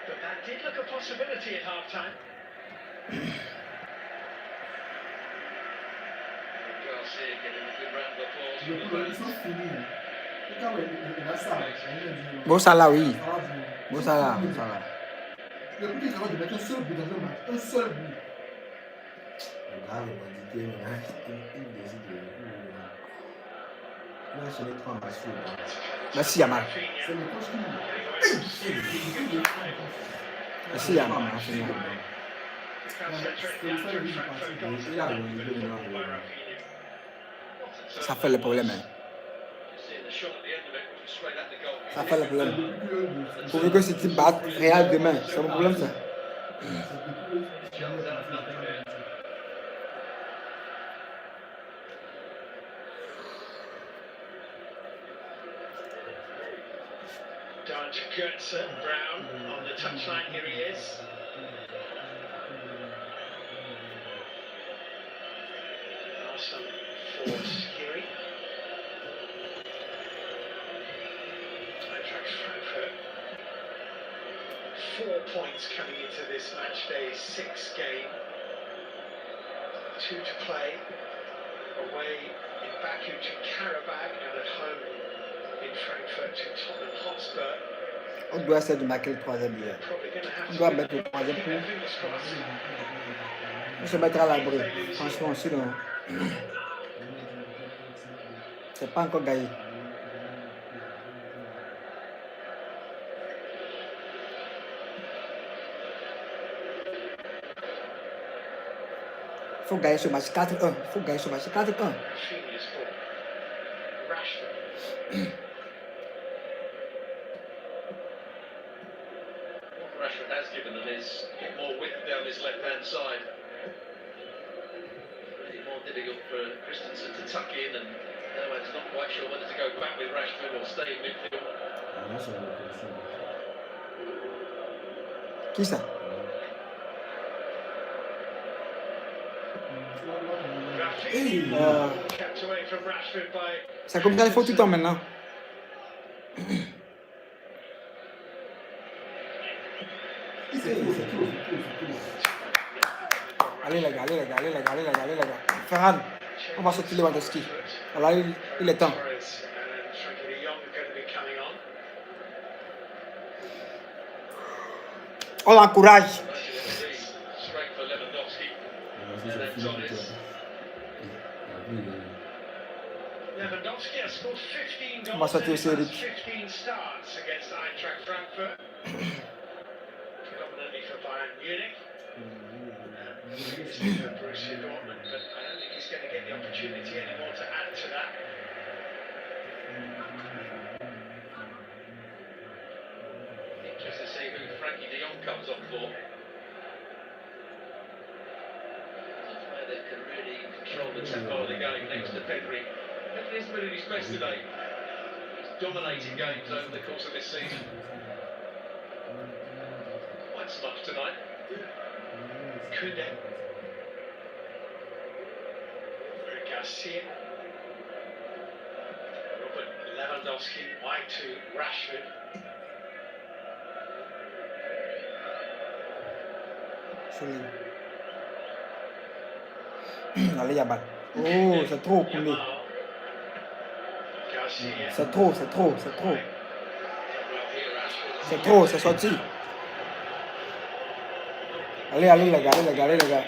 But that did look a possibility at half-time. Garcia getting a good round of applause from the fans. Bon Salah, oui. Bon Salah, bon Salah. Le but est capable de mettre un seul but dans un match. Un seul but. Merci Yamal. C'est le coach qui Merci Yamal. Ça fait le problème. Hein. Ça fait le problème. Pour que ce type batte Real demain, c'est mon problème ça. Down to Götze, Brown on the touchline, here he is. Awesome for Skiri. Eintracht Frankfurt. 4 points coming into this match day 6 game. 2 to play. Away in Baku to Karabakh and at home in Frankfurt to Tottenham Hotspur. On doit essayer de marquer le troisième hier. On doit mettre le troisième pour se mettre à l'abri. Franchement, sinon, c'est pas encore gagné. Il faut gagner ce match 4-1. Il faut gagner ce match 4-1. Rashford has given them is difficult for Christensen to tuck in, and Erwin's not quite sure whether to go back with Rashford or stay in midfield. Qui ça? Rafinha kept away from Rashford by. C'est comme ça, il faut tout le temps maintenant. Allez les gars, allez les gars, allez les gars, allez les gars, allez les gars. Ferran, on va sortir Lewandowski. Voilà, il est temps. On l'encourage. Lewandowski has scored 15 On va goals sortir in aussi his Eric. first 15 starts against Francfort. Predominantly for Bayern Munich. For Borussia Dortmund, but I don't think he's going to get the opportunity anymore to add to that. Interested to see who Frankie de Jong comes on for. He's a player that can really control the tempo of the game next to Pedri. Pedri isn't really his best today. He's dominating games over the course of this season. Quite so much tonight. Kunde. Garcia. Robert Lewandowski, wide to Rashford. Allez, Yabal. Oh, c'est trop, Koundé. C'est trop, c'est trop, c'est trop. C'est trop, c'est sorti. Allez, allez les gars, allez les gars, allez les gars.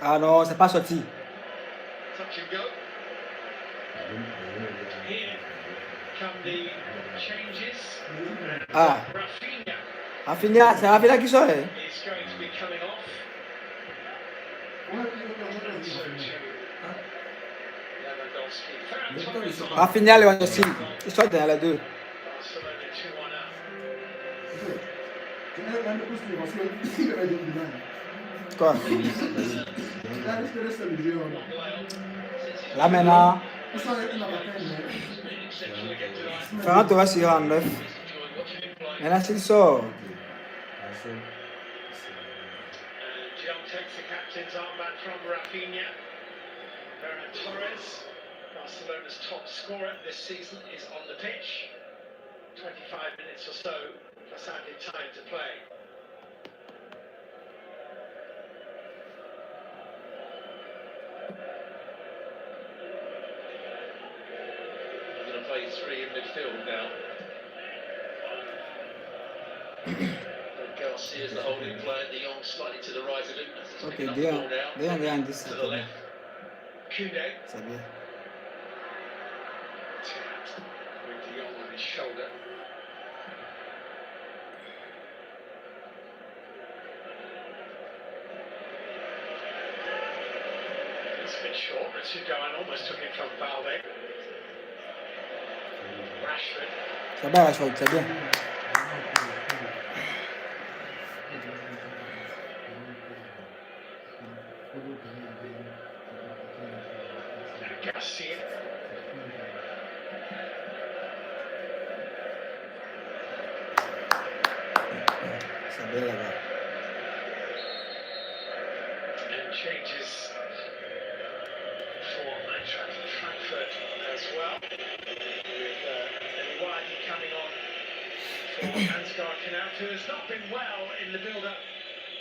Ah non, c'est pas sorti. Touch and go. Here come the changes. Ah, Rafinha Rafinha, c'est Rafinha qui sort. is going to be coming off. So to Lewandowski. Ferran Torres on. Rafinha, Lewandowski. Ils sortent dans les deux. Barcelona 2-1 up. Quoi? Not Là maintenant, exceptional again tonight. Ferran Torres ira en 9. Just enjoyed watching him play. Maintenant, s'il sort. And John takes the captain's armband from Rafinha. Ferran Torres, Barcelona's top scorer this season, is on the pitch. 25 minutes or so, plus added time to play. We're going to play three in midfield now. Garcia's the holding player, De Jong slightly to the right of him. That's just Ok, picking up the ball now. Déan 10, To the left. Kunde. c'est bien. Tapped with De Jong on his shoulder. It's a bit short, but Sudan almost took it from Balde. Rashford. C'est bien, Rashford, c'est bien. Garcia. C'est bien, les gars. And changes for Frankfurt as well. With Wadi coming on for Ansgar Knauff, who has not been well in the build-up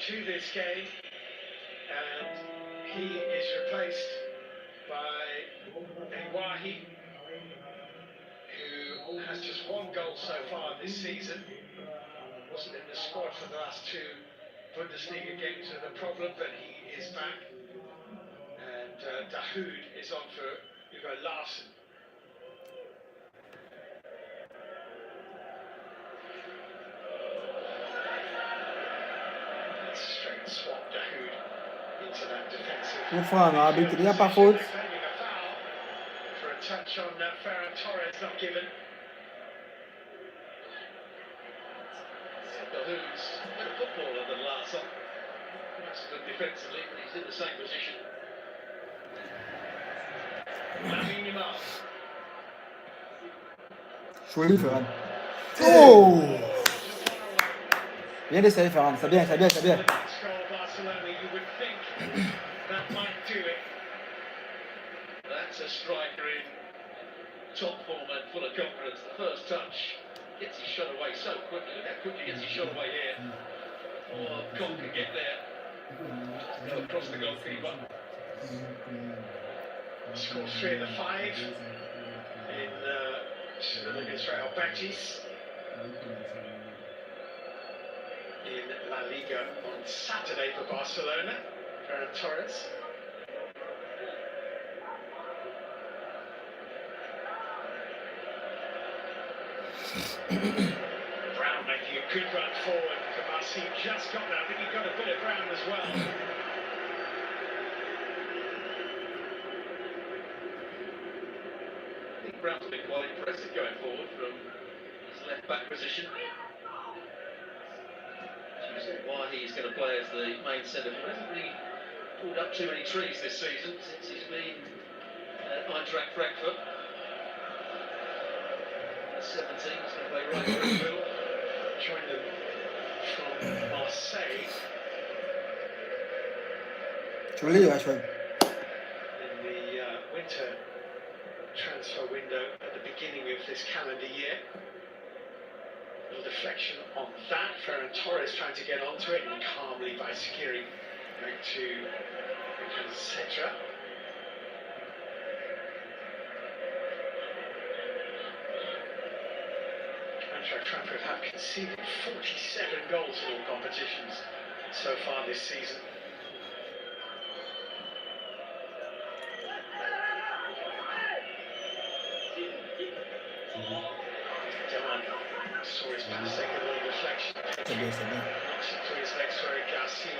to this game. And he is replaced by Ewahi, who has just one goal so far this season. Wasn't in the squad for the last two Bundesliga games with a problem, but he is back. And Dahoud is on for Hugo Larsen. That's a straight swap, Dahoud into that defensive. Coup franc, non, arbitre, il n'y a pas faute. Defending a foul for a touch on Ferran Torres, not given. Dahoud's a better footballer than Larsen. defensively, but he's in the same position. Lamine Yamal. Joli, Ferran. Oh! Bien d'essayer, Ferran. C'est bien, c'est bien, c'est bien. The next goal, Barcelona, you would think that might do it. That's a striker in top form and full of confidence. The first touch gets his shot away so quickly. Look how quickly he gets his shot away here. Oh, Con can get there. Go across the goalkeeper. Scores 3 of the 5 in against Real Betis in La Liga on Saturday for Barcelona. Ferran Torres. Brown making a good run forward. Kabasi just got that. I think he got a bit of ground as well. I think Brown's been quite impressive going forward from his left back position. Choosing why he's going to play as the main centre forward. Hasn't really pulled up too many trees this season since he's been at Eintracht Francfort. 17, he's going to play right through the middle. Joined them from Marseille. Joli, Rashford. In the winter transfer window at the beginning of this calendar year. A little deflection on that. Ferran Torres trying to get onto it, and calmly by Skiri back to Cetra. Eintracht Frankfurt have conceded 47 goals in all competitions so far this season. Dylan saw his pass take a little deflection. C'est bien, c'est bien. Knocks it through his legs for Garcia.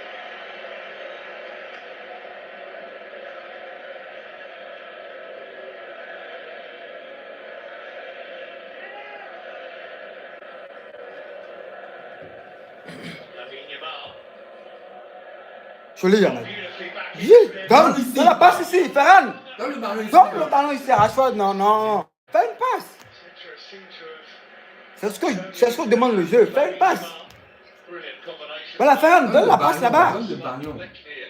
Lamine Yamal. Joli, Yamal. Beautifully back. Donne la passe ici, Ferran. Donne le ballon ici. Donne le ballon ici, Rashford. Non, non. Fais une passe. Cetra seemed to have C'est ce que demande le jeu. Fais une passe. brilliant combination. Voilà, Ferran, donne la passe là-bas. Donne le ballon. Clear.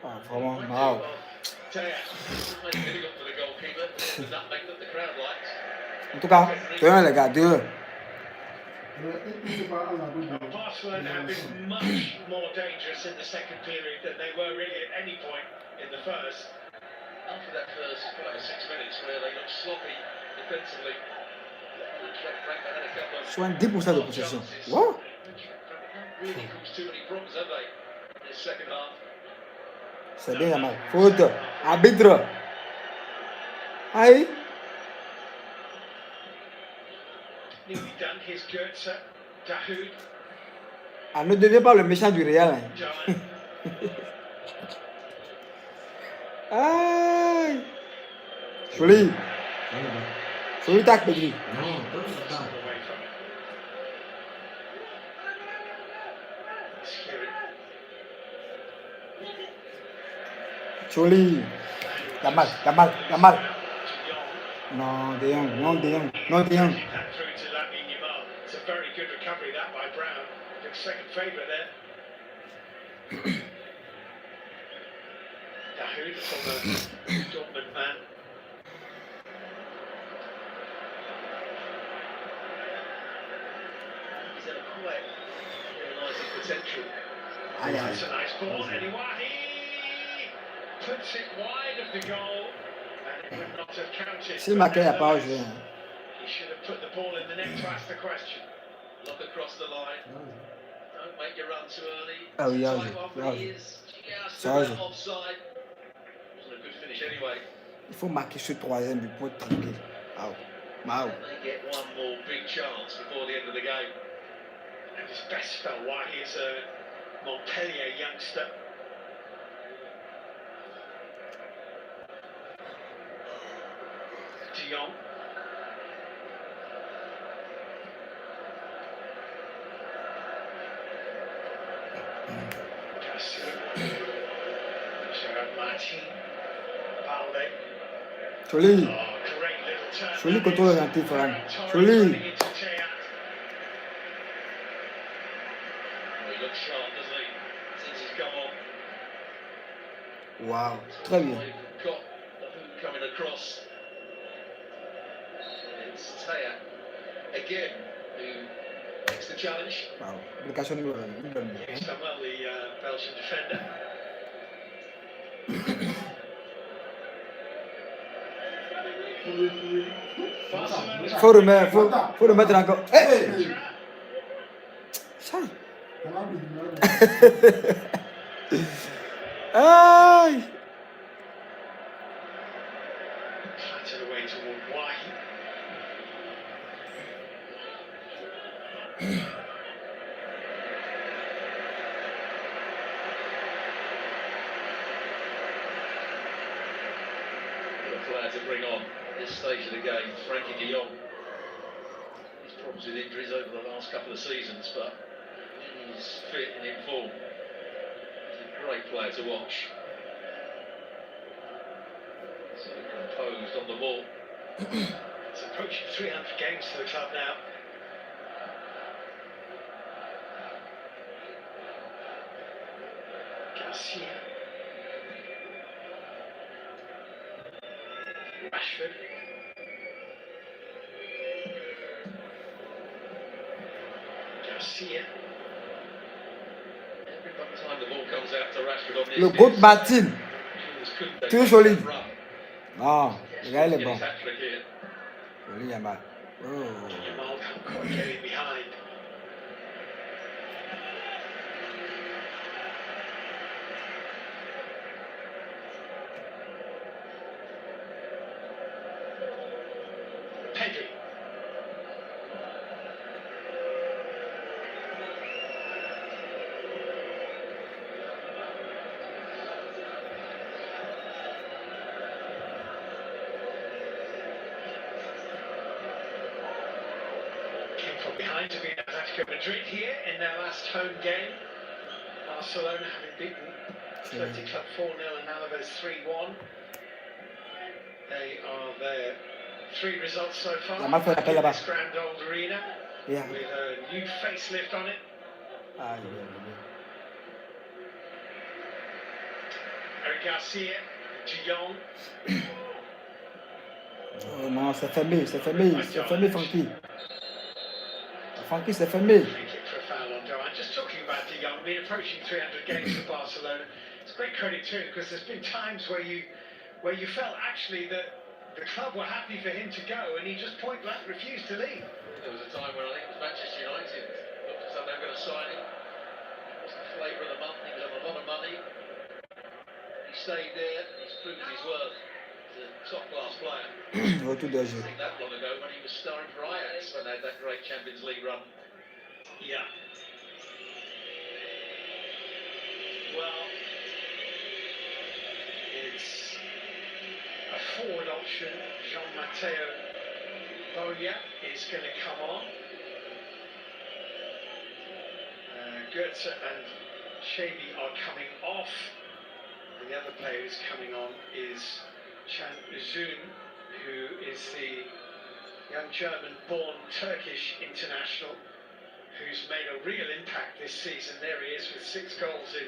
Ah, vraiment, wow. En tout cas, 2-1 les gars, 2-1. Il ne pas à la boule. Barcelona have been much more dangerous in the second period than they were really at any point in the first. After that first 5 or 6 minutes where they looked sloppy defensively, Frankfurt had a couple of 70% de possession. Wow. really caused too many problems, have they, in the second half? C'est bien, Yamal. Faute. Arbitre. Aïe. Nearly done. Here's Goetze, Dahoud, Ah, ne deviens pas le méchant du Real. Hein. Doan. Aïe. Joli. Joli tac, Pedri. Non, donne le ballon. Away from it. Skiri. Joli. Yamal, Yamal, Yamal. To Young. Non, De Jong, non, De Jong, non, De Jong. That through to Lamine Yamal. It's a very good recovery that by Brown. Looks second favourite there. Dahoud, former Dortmund man. He's had a quite realising potential. Aïe, aïe. That's a nice ball. Anyway, puts it wide of the goal, and it would not have counted. Si le marqueur n'a pas joué. Hein. He should have put the ball in the net to ask the question. Look across the line. Don't make your run too early. Ah oui, Tight yeah, one, yeah. but he is just Yeah. about offside. Wasn't a good finish anyway. Il faut marquer ce troisième but pour être tranquille. Wow. Wow. And they get one more big chance before the end of the game. And his best spell, why he's a Montpellier youngster. De Jong. Garcia. Martin Balde. Joli. Oh, great little turn. Joli that contrôle is. orienté, Ferran. Torres Joli. running into Teat. Oh, he looks sharp, doesn't he? Since he's come on. Wow. Très bien. They've got the hoop coming across. It's Teat again who takes the challenge. Wow. Application numéro 1. He's done well, the Belgian defender. Faut remettre encore. Hey! Ça. Aïe! Clattered away toward Wahi. What a player to bring on this stage of the game, Frankie de Jong. He's problems with injuries over the last couple of seasons, but he's fit and in form. He's a great player to watch. So composed on the ball. It's approaching 300 games for the club now. Garcia. Rashford. Garcia. Every time the ball comes out to Rashford on Le groupe Martin. Très joli. Non, le gars il est bon. Joli Yamal. Oh. Yamal can't quite get in behind. Pedri. Came from behind to beat Atletico Madrid here in their last home game. Barcelona having beaten Athletic Club 4-0 and Alaves 3-1. They are their 3 results so far. Yamal fait l'appel là-bas. This grand old arena Yeah. with a new facelift on it. Aïe, Eric Garcia, De Jong. oh non, c'est fermé, Francky. Francky, c'est fermé. Free kick for a foul on Joe. I'm just talking about De Jong, been approaching 300 games for Barcelona. It's great credit to him because there's been times where you felt actually that the club were happy for him to go and he just point blank refused to leave. There was a time when I think it was Manchester United looked as though they were going to sign him. It was the flavour of the month, he was on a lot of money. He stayed there and he's proven his worth. He's a top class player. Retour de I jeu. think that long ago when he was starring for Ajax when they had that great Champions League run. Yeah. Well, it's a forward option. Jean-Matteo Boya is going to come on. Goetze and Shaby are coming off. And the other player who's coming on is Can Uzun, who is the young German-born Turkish international who's made a real impact this season. There he is with 6 goals in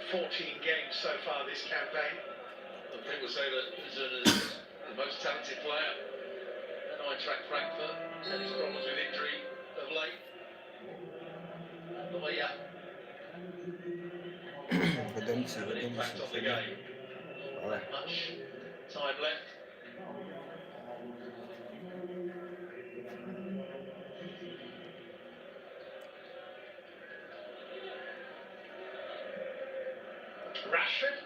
14 games so far this campaign. Well, people say that Uzun is the most talented player at Eintracht Frankfurt. He's had his problems with injury of late. Oh yeah, an impact on the game. Not that much time left. Rashford.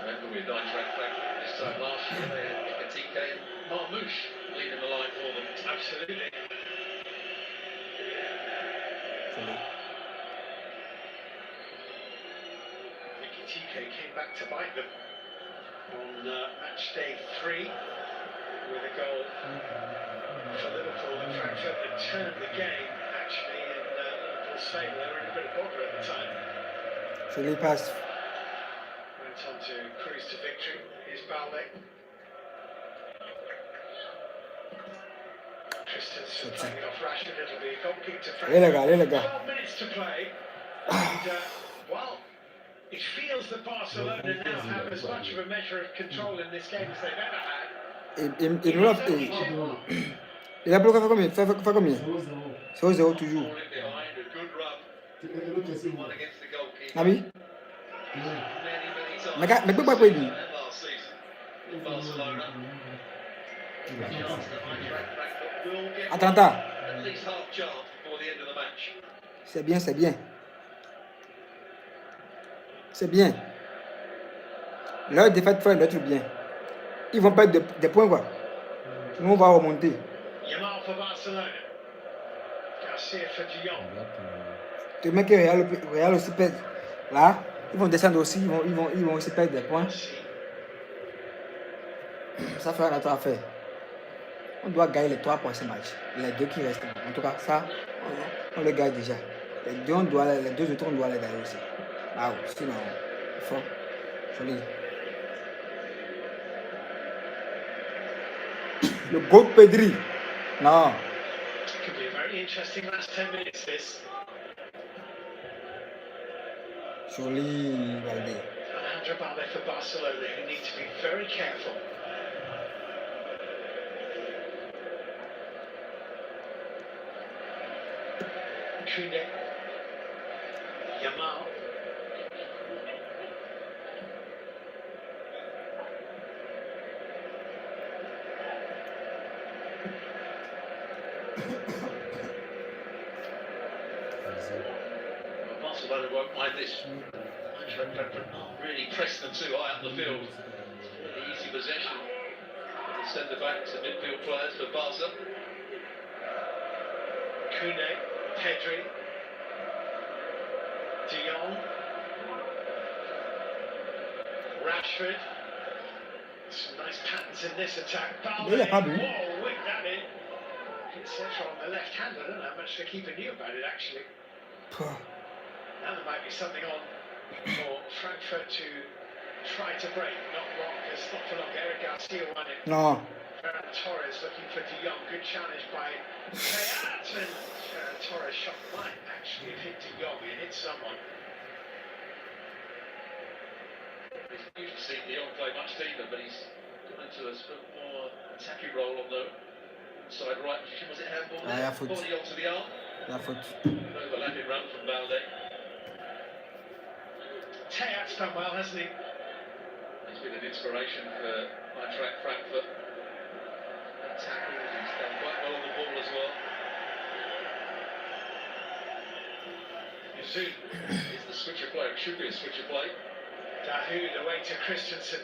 Remember with Eintracht Frankfurt this time last year they had Ekatike and Marmouche leading the line for them. Absolutely. Ekatike came back to bite them on match day 3 with a goal for Liverpool and Frankfurt that turned the game actually in Liverpool's say they were in a bit of bother at the time. Jolie passe. Went on to cruise to victory. Here's Balde. Christensen playing it off Rashford. It'll be a goal kick to Allez les gars, Francfort. allez les gars. 12 minutes to play. And, well, it feels that Barcelona now have as much of a measure of control in this game as they've ever had. Il nous l'a fait. Il a bloqué combien? Fait combien? 0-0. 0-0 toujours. Falling behind, a good run. Et l'autre c'est One against the goalkeeper. Ah oui? Many times. Mais pourquoi pas pour lui? Last season in Barcelona. Chance that Frankfort will get Attends. at least half chance before the end of the match. C'est bien, c'est bien. C'est bien. Leur défaite fait l'autre bien. Ils vont perdre des points quoi. Nous on va remonter. Yamal for Barcelona. Garcia for De Jong. Tu mets que Real aussi perd. Là, ils vont descendre aussi, ils vont aussi perdre des points. Ça fera notre affaire. On doit gagner les 3 prochains matchs. Les 2 qui restent. En tout cas, ça, on les gagne déjà. Les 2 autres, on doit les gagner aussi. Ah oui, sinon, il faut. Joli. Le beau Pedri. Non. Could be a very interesting last 10 minutes, this. Joli, Valde. Alejandro Balde for Barcelona, who need to be very careful. Koundé. Yamal. Barcelona won't mind this. Frankfort not really pressing them too high up the field. It's a really easy possession. The centre backs and midfield players for Barca. Koundé, Pedri, De Jong, Rashford. Some nice patterns in this attack. Balde. Yeah, probably. Whoa, whip that in. Hit Central on the left-hander. I don't know how much the keeper knew about it actually. Now there might be something on for Frankfurt to try to break. Not long, because not for long. Eric Garcia won it. Non. Ferran Torres looking for De Jong. Good challenge by Teat. And Ferran Torres shot might actually have hit De Jong. He hit someone. We've usually seen De Jong play much deeper, but he's gone into a sort of more attacking role on the inside right position. Was it handball there? Yeah, foot. Body onto the arm. La faute. Overlapping run from Balde. Teat's done well, hasn't he? He's been an inspiration for Eintracht Frankfurt. That tackle, he's done quite well on the ball as well. Yazoon is the switcher player, it should be a switcher play. Dahoud away to Christensen.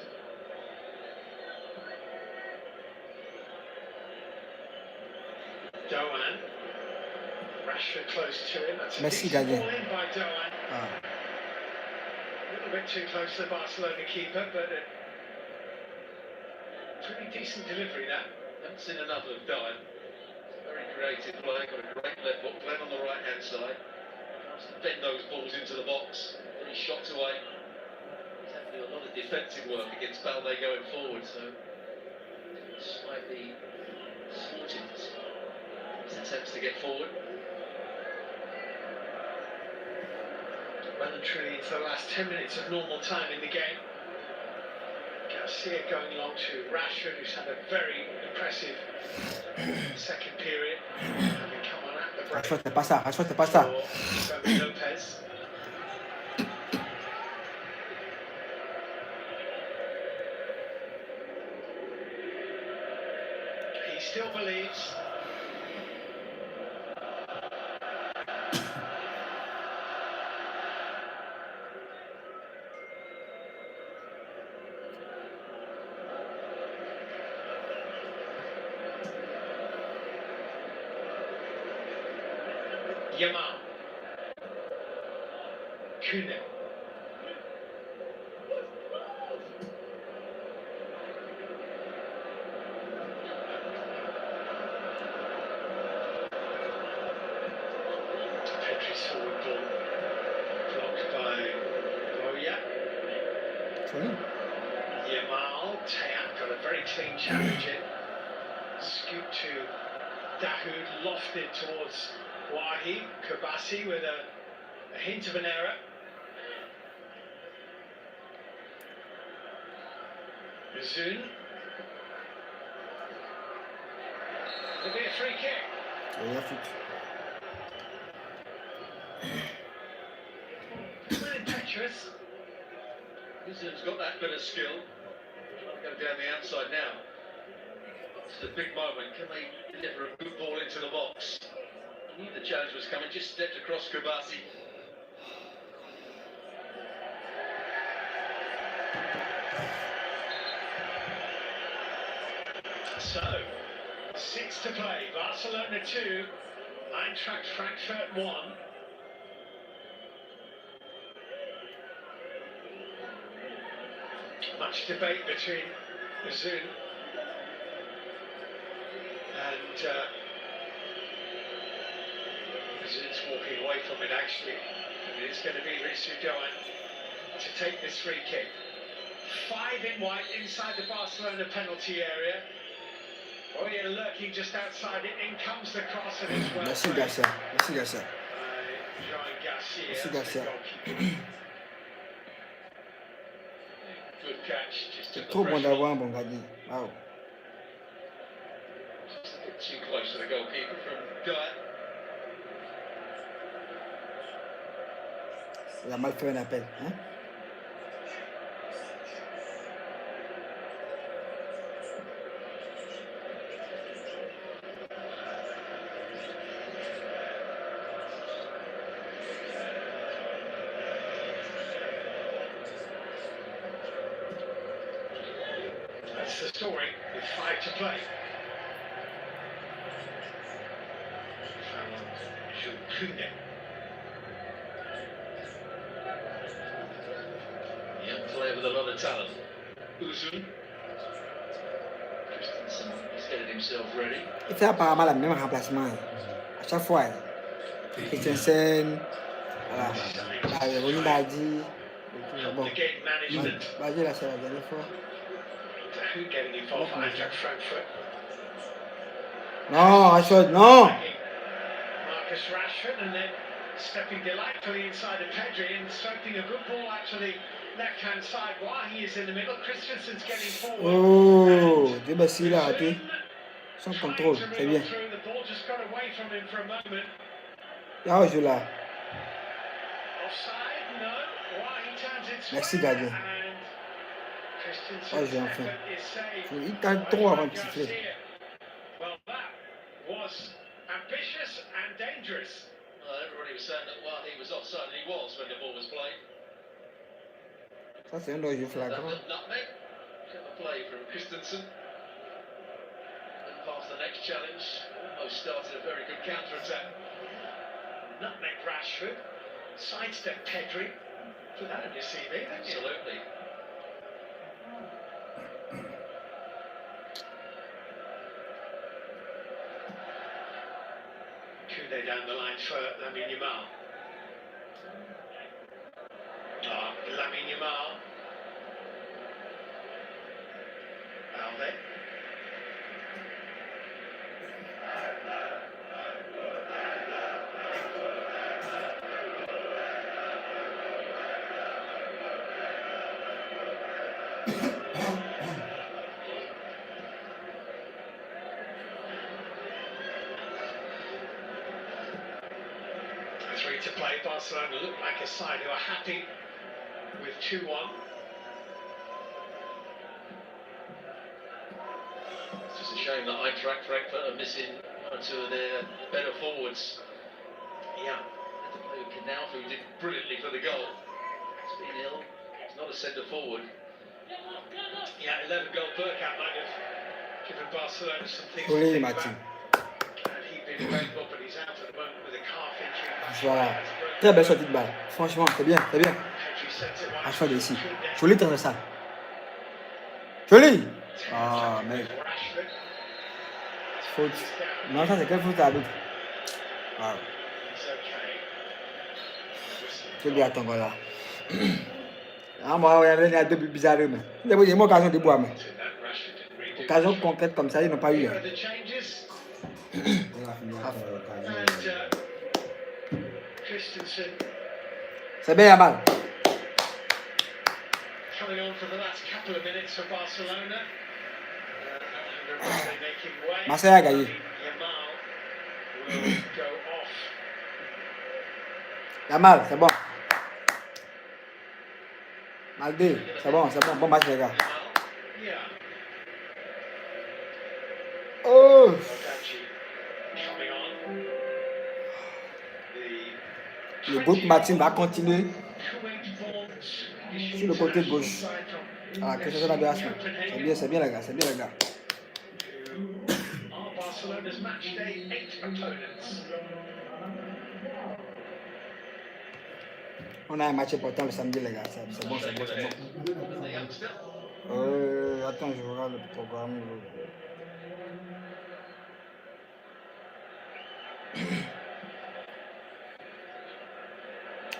Doan. Rashford close to him. That's a Messi decent gagné. ball in by Doan. Ah. A little bit too close to the Barcelona keeper, but a pretty decent delivery that. Haven't seen enough of Doan. Very creative play, got a great left foot, playing on the right hand side. Wants to bend those balls into the box. Then he shots away. He's having to do a lot of defensive work against Balde going forward, so slightly thwarted his attempts to get forward. Well and truly into the last 10 minutes of normal time in the game. Garcia going along to Rashford, who's had a very impressive second period, having come on at the break. Rashford, c'est pas ça. Rashford, c'est pas ça. For Fermin Lopez. He still believes. Yamal. Koundé. Pedri Nice forward ball. Blocked by Boya. Yamal, Tayan got a very clean challenge in. Scoot to Dahoud, lofted towards Wahi. Kabasi with a hint of an error. Zun. It'll be a free kick. Well, impetuous. Zun's got that bit of skill. Go down the outside now. It's a big moment. Can they deliver a good ball into the box? He knew the challenge was coming, just stepped across Kabasi. So, 6 to play. Barcelona 2, Eintracht Frankfurt 1. Much debate between Zun and Zun's walking away from it actually. And it's going to be Rizzu Doan to take this free kick. 5 in white inside the Barcelona penalty area. Oh yeah, lurking just outside it. In comes the cross and it's well Merci played. Garcia. Merci Garcia. João Garcia. Merci, the Garcia. goalkeeper. Good catch. Just C'est took the trop bon pressure d'avoir off. un bon gardien. Wow. Just a bit too close to the goalkeeper from Guy. Il a mal fait un appel. Hein? That's the story with 5 to play. Found Young player with a lot of talent. Uzun. Christensen, he's getting himself ready. Il fait apparemment le même remplacement. À chaque fois. Christensen. Voilà. Ronny Badi. Bon. the game management. Badi, là, c'est la dernière fois. Who getting involved for Eintracht Frankfurt? Non, Rashford, non! Marcus Rashford and then stepping delightfully inside of Pedri and striking a good ball out to the left-hand side. Wahi is in the middle. Christensen's getting forward. Oh, Dieu merci, il a raté. Zun Sans trying contrôle, to c'est wriggle bien. through. The ball just got away from him for a moment. Il y a un jeu là. Offside? No. Wahi turns it Merci, square gardien. and Oh, Christensen's j'ai enfin. effort is saved. Il gagne trop avant de siffler. Well, that was ambitious and dangerous. Everybody was saying that he was offside, and he was when the ball was played. Ça, c'est un jeu That flagrant. little nutmeg, clever play from Christensen. And past the next challenge, almost started a very good counter-attack. Nutmeg Rashford, sidestep Pedri. Put that on your CV, don't you? Absolutely. Koundé down the line for Lamine Yamal. Lamine Yamal. Alve. Three to play. Barcelona look like a side who are happy with 2-1. It's just a shame that Eintracht Frankfurt are missing one or two of their better forwards. Yeah, had to play with Knauf, who did brilliantly for the goal. It's been ill. He's not a centre forward. Yeah, 11-goal Burkhardt might have given Barcelona some things to Oui, think Martin. about. And he'd been available, but he's out at the moment with a calf injury. Voilà. Très belle sortie de balle. Franchement, c'est bien, c'est bien. Pedri sent it wide. Rashford est ici. Joli tourne ça. Joli! Ah, mec. Rashford. Faute. Non, ça, c'est quelle faute à l'autre? Wow. It's okay. Tu bien ton gars là. Ah, moi, il y a deux bizarres. Mais il y a une occasion de boire. Occasion concrète comme ça, ils n'ont pas eu. C'est bien, Yamal. Coming on for the last couple of minutes for Barcelona. Marseille a gagné. Yamal will go off. Yamal, c'est bon. Maldé, c'est bon, bon match les gars. Yeah. Oh! Coming on. Le groupe Martin va continuer sur le côté gauche. Ah, qu'est-ce que c'est l'aberration? C'est bien les gars, c'est bien les gars. Barcelona's match day 8 opponents. On a un match important le samedi les gars, c'est bon, c'est bon, c'est bon. Attends, je regarde le programme.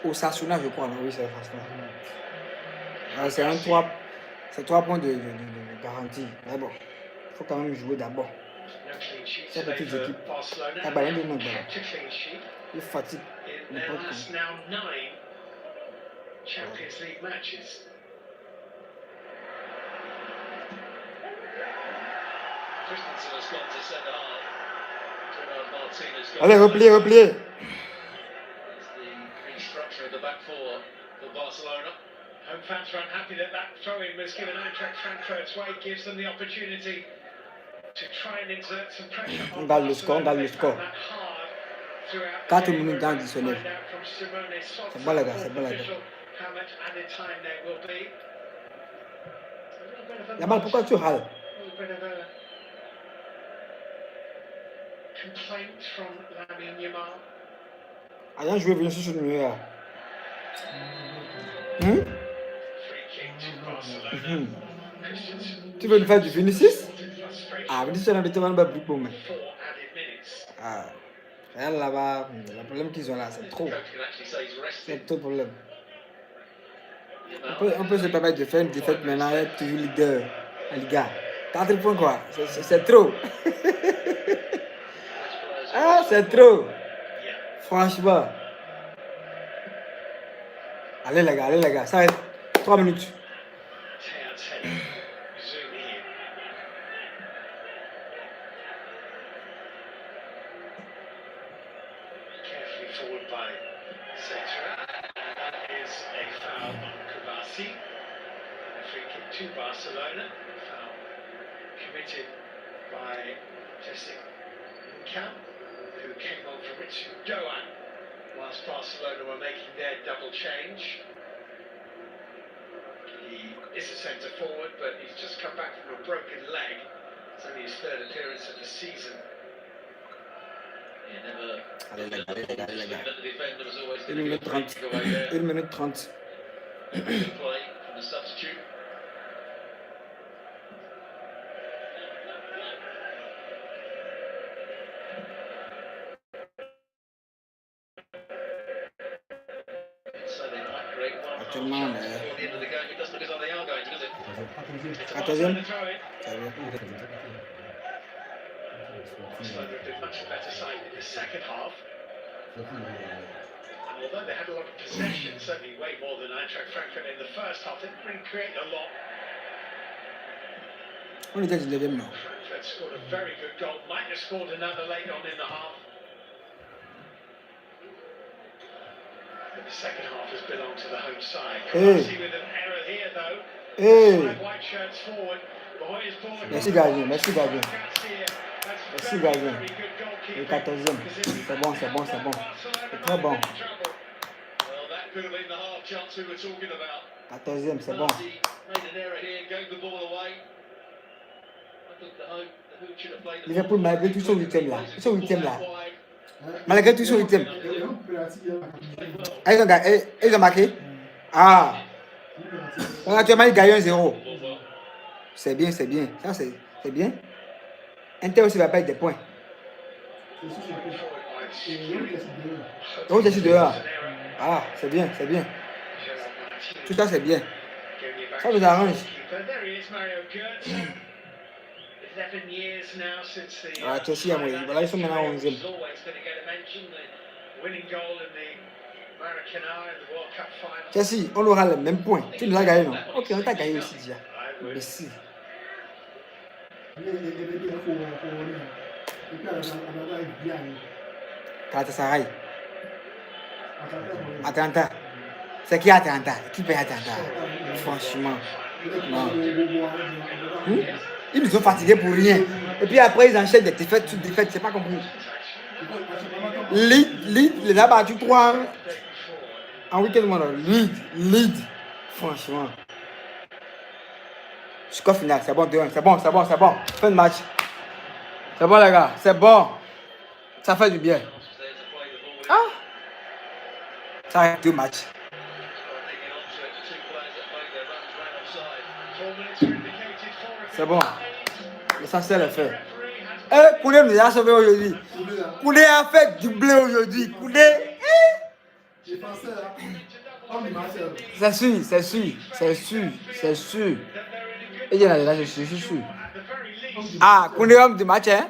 Au Sasuna, je crois, non? Oui, c'est Sasuna. C'est un 3 points de garantie. Mais bon, il faut quand même jouer d'abord. Ces petites équipes. T'as ballon de monde, il fatigue n'importe comment. Champions League matches. Christensen has gone to centre half. Martinez Allez, repliez. That's the restructure of the back four for Barcelona. Home fans are unhappy that throw-in was given Eintracht Frankfurt's way, gives them the opportunity to try and exert some pressure on Barcelona. On gagne le score. 4 minutes d'additionnel. C'est bon les gars, c'est bon les gars. Yamal, pourquoi tu râles? Ayant joué Vinicius sur le numéro. Tu veux nous faire du Vinicius? Ah, Vinicius on a des tellement plus pour moi. Ah, là-bas, le problème qu'ils ont là, c'est trop. C'est trop de problème. On peut se permettre de faire une défaite maintenant, être toujours leader en Liga. 4 points quoi, c'est trop. Ah, c'est trop. Franchement. Allez les gars, ça va être 3 minutes. Forward by Setra. That is a foul on Kubasi. And a free kick to Barcelona. Foul committed by Jessic Camp, who came on for Richard Doan whilst Barcelona were making their double change. He is a centre forward, but he's just come back from a broken leg. It's only his third appearance of the season. Allez les gars. 1 minute 30. 1 minute 30. Actuellement, on est 14e. Barcelona have been much better side in the second half. And although they had a lot of possession, certainly way more than Eintracht Frankfurt in the first half, they didn't really create a lot. On était 19e non. Frankfurt scored a very good goal, might have scored another late on in the half. But the second half has belonged to the home side. Kubasi with an error here though. 5 white shirts forward. Merci gardien. Merci gardien. Le 14e. C'est bon. C'est très bon. 14e, c'est bon. Liverpool, malgré tout, ils sont 8e là. Malgré tout, ils sont 8e. Ils ont marqué. Ah. On a actuellement gagné 1-0. C'est bien. Ça, c'est bien. Inter aussi va perdre des points. Oh, je suis dehors. Ah, c'est bien, c'est bien. Tout ça, c'est bien. Ça vous arrange. Ah, Chelsea a moyen. Voilà, ils sont maintenant 11e. Chelsea, on aura le même point. Tu nous as gagné, non? Ok, on t'a gagné aussi déjà. Merci. Galatasaray. Atalanta. C'est qui Atalanta? Qui paye Atalanta? Franchement. Non. Ils nous ont fatigués pour rien. Et puis après, ils enchaînent des défaites sur défaites. C'est pas compris. Leeds les a battus 3 en week-end. Leeds. Franchement. Score final. C'est bon, 2-1. C'est bon. Fin de match. C'est bon, les gars. C'est bon. Ça fait du bien. Ah. Ça reste 2 matchs. C'est bon. L'essentiel est fait. Koundé nous a sauvé aujourd'hui. Koundé a fait du blé aujourd'hui. Koundé. C'est sûr. Et là, je suis sûr. Ah, Koundé homme du match, hein?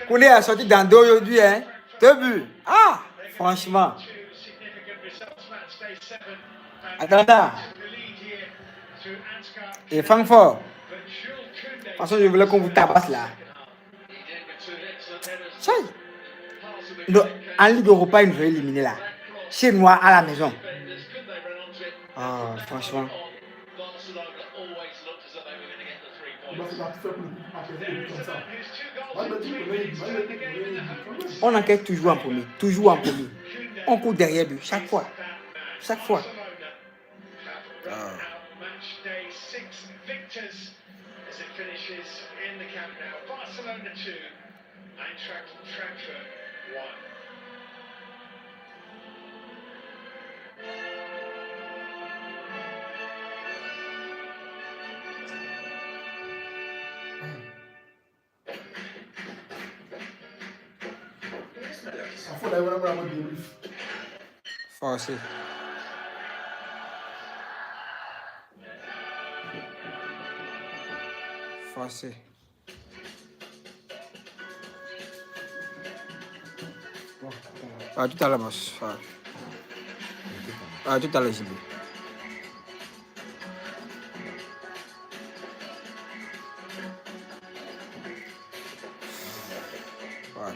Koundé a sorti dans deux aujourd'hui, hein? 2 buts. Ah, franchement. Attends. Et Francfort. De toute façon, je voulais qu'on vous tabasse là. En Ligue Europa, ils nous ont éliminé là. Chez moi, à la maison. Ah, franchement. On enquête toujours en premier. On court derrière lui, chaque fois. Ah. As it finishes in the Camp Nou. Barcelone 2, Francfort 1. Forcé. Ah, tout à l'heure, boss. Ah, tout à l'heure, JB. Voilà.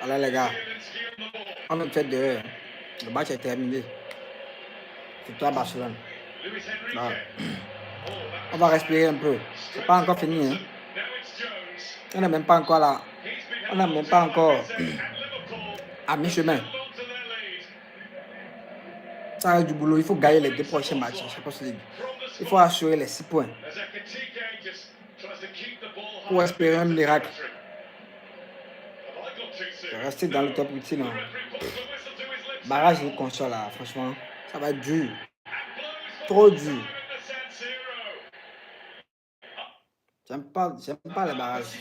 Alors les gars, on a fait dehors. Le match est terminé. Victoire Barcelone. Ah. On va respirer un peu. C'est pas encore fini. Hein? On n'est même pas encore là. On n'est même pas encore à mi-chemin. Ça reste du boulot. Il faut gagner les 2 prochains matchs. Il faut assurer les 6 points. Pour espérer un miracle. Rester dans le top 8, non. Barrage de console là, franchement, ça va être dur. Trop dur. J'aime pas les barrages.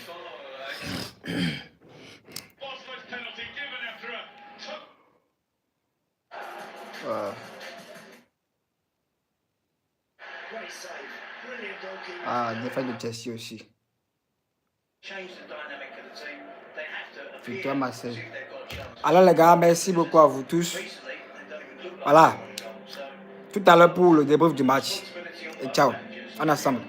Ah, défaite de Chelsea aussi. Victoire Marseille. Alors les gars, merci beaucoup à vous tous. Voilà. Tout à l'heure pour le débrief du match. Et ciao. On est ensemble.